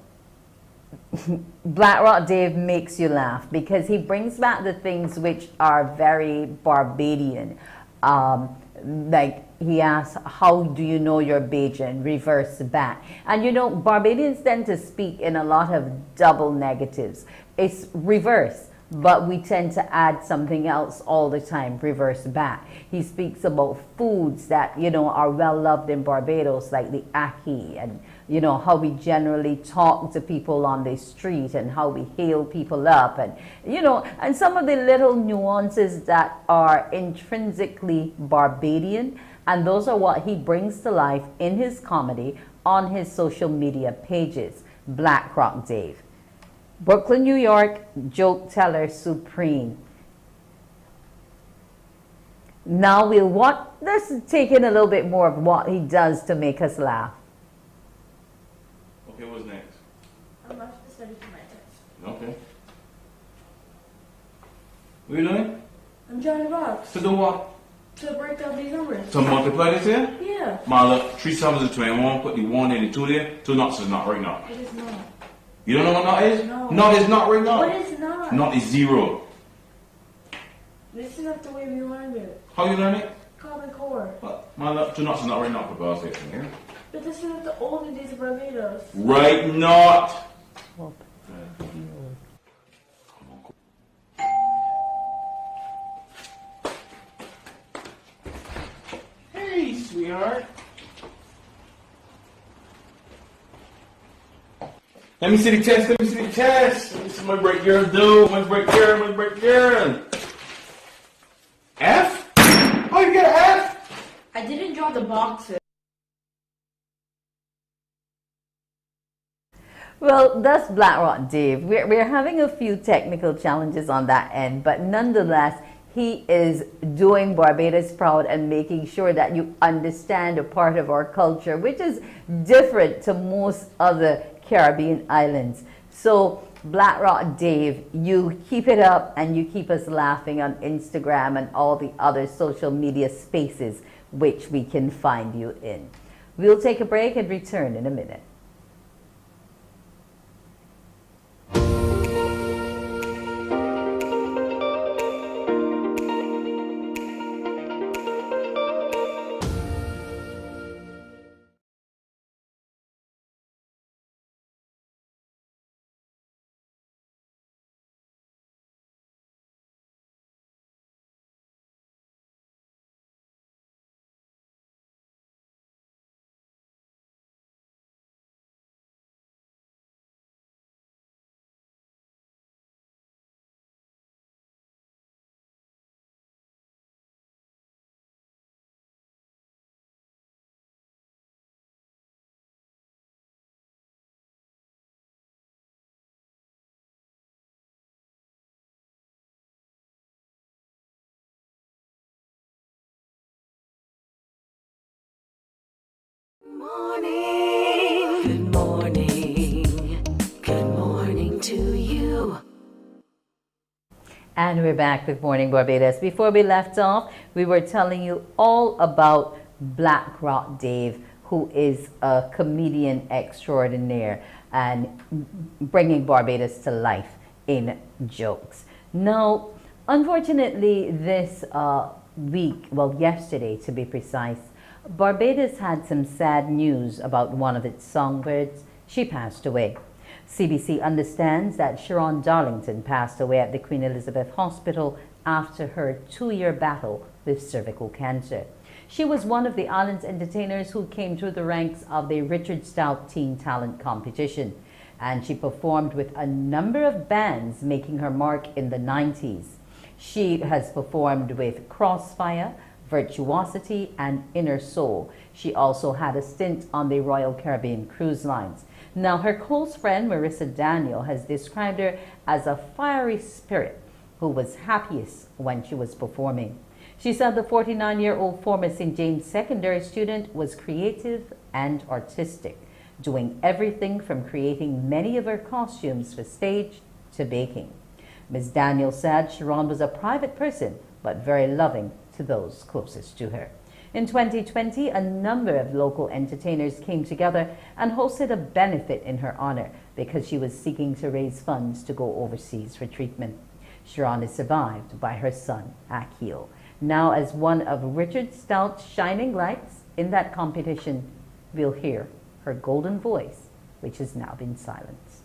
Black Rock Dave makes you laugh because he brings back the things which are very Barbadian. Like he asks, how do you know your Bajan? Reverse back. And you know, Barbadians tend to speak in a lot of double negatives. It's reverse, but we tend to add something else all the time, reverse back. He speaks about foods that, you know, are well loved in Barbados, like the ackee, and, you know, how we generally talk to people on the street and how we hail people up, and, you know, and some of the little nuances that are intrinsically Barbadian. And those are what he brings to life in his comedy on his social media pages. Black Rock Dave. Brooklyn, New York, joke teller supreme. Now let's take in a little bit more of what he does to make us laugh. Okay, what's next? I'm about to study for my test. Okay. What are you doing? I'm drawing a box. To do what? To break down these numbers. To multiply this here? Yeah. Marla, 3 7s is 21, put the 1 and the 2 there. 2 knots is not right now. It is not. You don't know what knot is? No. Knot is not right now. What is not? Knot is 0. This is not the way we learned it. How you learn it? Common core. What? Marla, 2 knots is not right now for God's sake. Here. But this is not the olden days of Barbados. Right knot. Hey, sweetheart. Let me see the chest. Let me see the chest. Let me see my break girl do. My break girl. My break girl. F? Oh, you get an F? I didn't draw the boxes. Well, that's Black Rock Dave. We're having a few technical challenges on that end, but nonetheless, he is doing Barbados proud and making sure that you understand a part of our culture, which is different to most other Caribbean islands. So, Black Rock Dave, you keep it up and you keep us laughing on Instagram and all the other social media spaces which we can find you in. We'll take a break and return in a minute. Morning. Good morning. Good morning to you. And we're back with Morning Barbados. Before we left off, we were telling you all about Black Rock Dave, who is a comedian extraordinaire and bringing Barbados to life in jokes. Now, unfortunately, this week, well, yesterday to be precise, Barbados had some sad news about one of its songbirds. She passed away. CBC understands that Sharon Darlington passed away at the Queen Elizabeth Hospital after her 2-year battle with cervical cancer. She was one of the island's entertainers who came through the ranks of the Richard Stout Teen Talent Competition, and she performed with a number of bands, making her mark in the 90s. She has performed with Crossfire, Virtuosity, and Inner Soul. She also had a stint on the Royal Caribbean Cruise Lines. Now, her close friend Marissa Daniel has described her as a fiery spirit who was happiest when she was performing. She said the 49-year-old former St. James secondary student was creative and artistic, doing everything from creating many of her costumes for stage to baking. Ms. Daniel said Sharon was a private person, but very loving to those closest to her. In 2020, a number of local entertainers came together and hosted a benefit in her honor because she was seeking to raise funds to go overseas for treatment. Sharon is survived by her son, Akil. Now, as one of Richard Stout's shining lights in that competition, we'll hear her golden voice, which has now been silenced.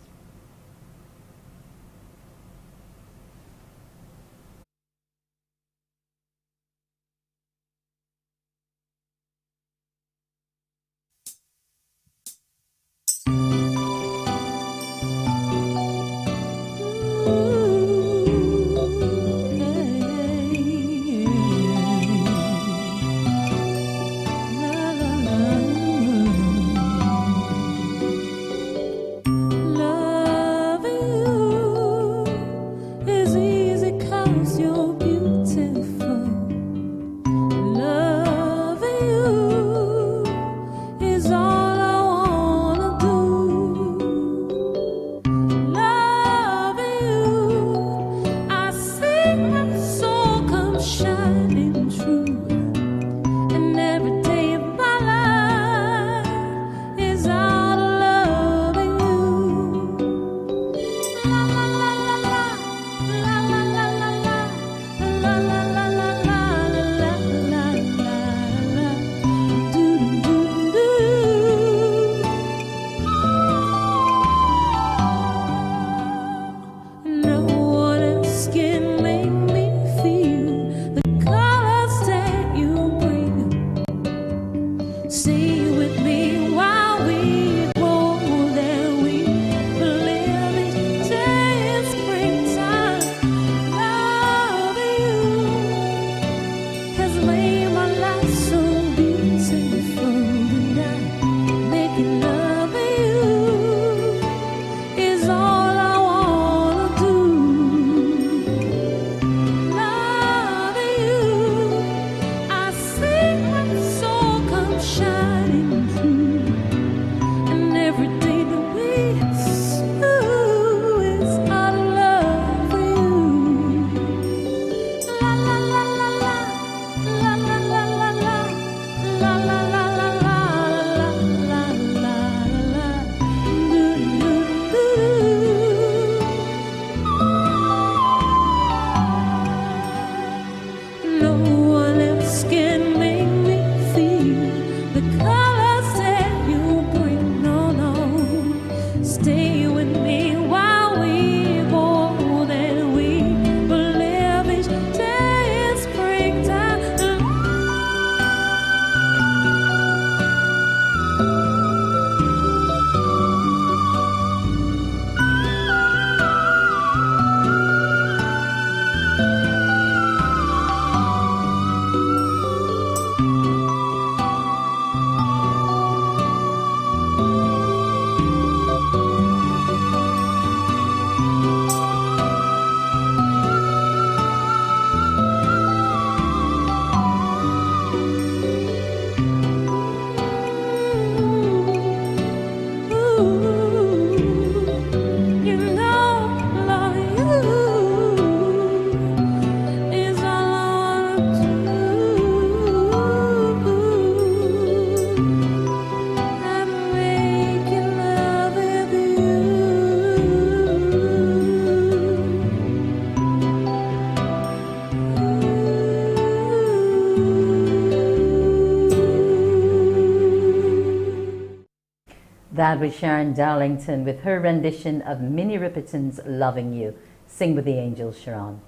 That was Sharon Darlington with her rendition of Minnie Riperton's Loving You. Sing with the Angels, Sharon.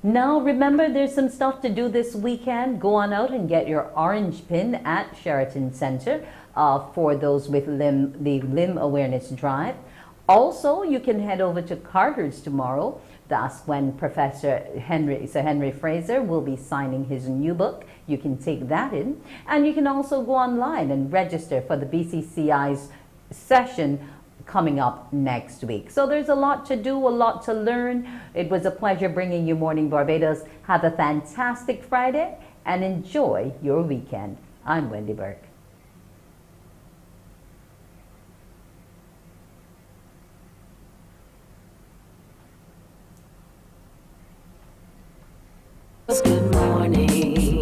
Now, remember, there's some stuff to do this weekend. Go on out and get your orange pin at Sheraton Center for those with the Limb Awareness Drive. Also, you can head over to Carter's tomorrow. That's when Professor Sir Henry Fraser will be signing his new book. You can take that in. And you can also go online and register for the BCCI's session coming up next week. So there's a lot to do, a lot to learn. It was a pleasure bringing you Morning Barbados. Have a fantastic Friday and enjoy your weekend. I'm Wendy Burke. Good morning.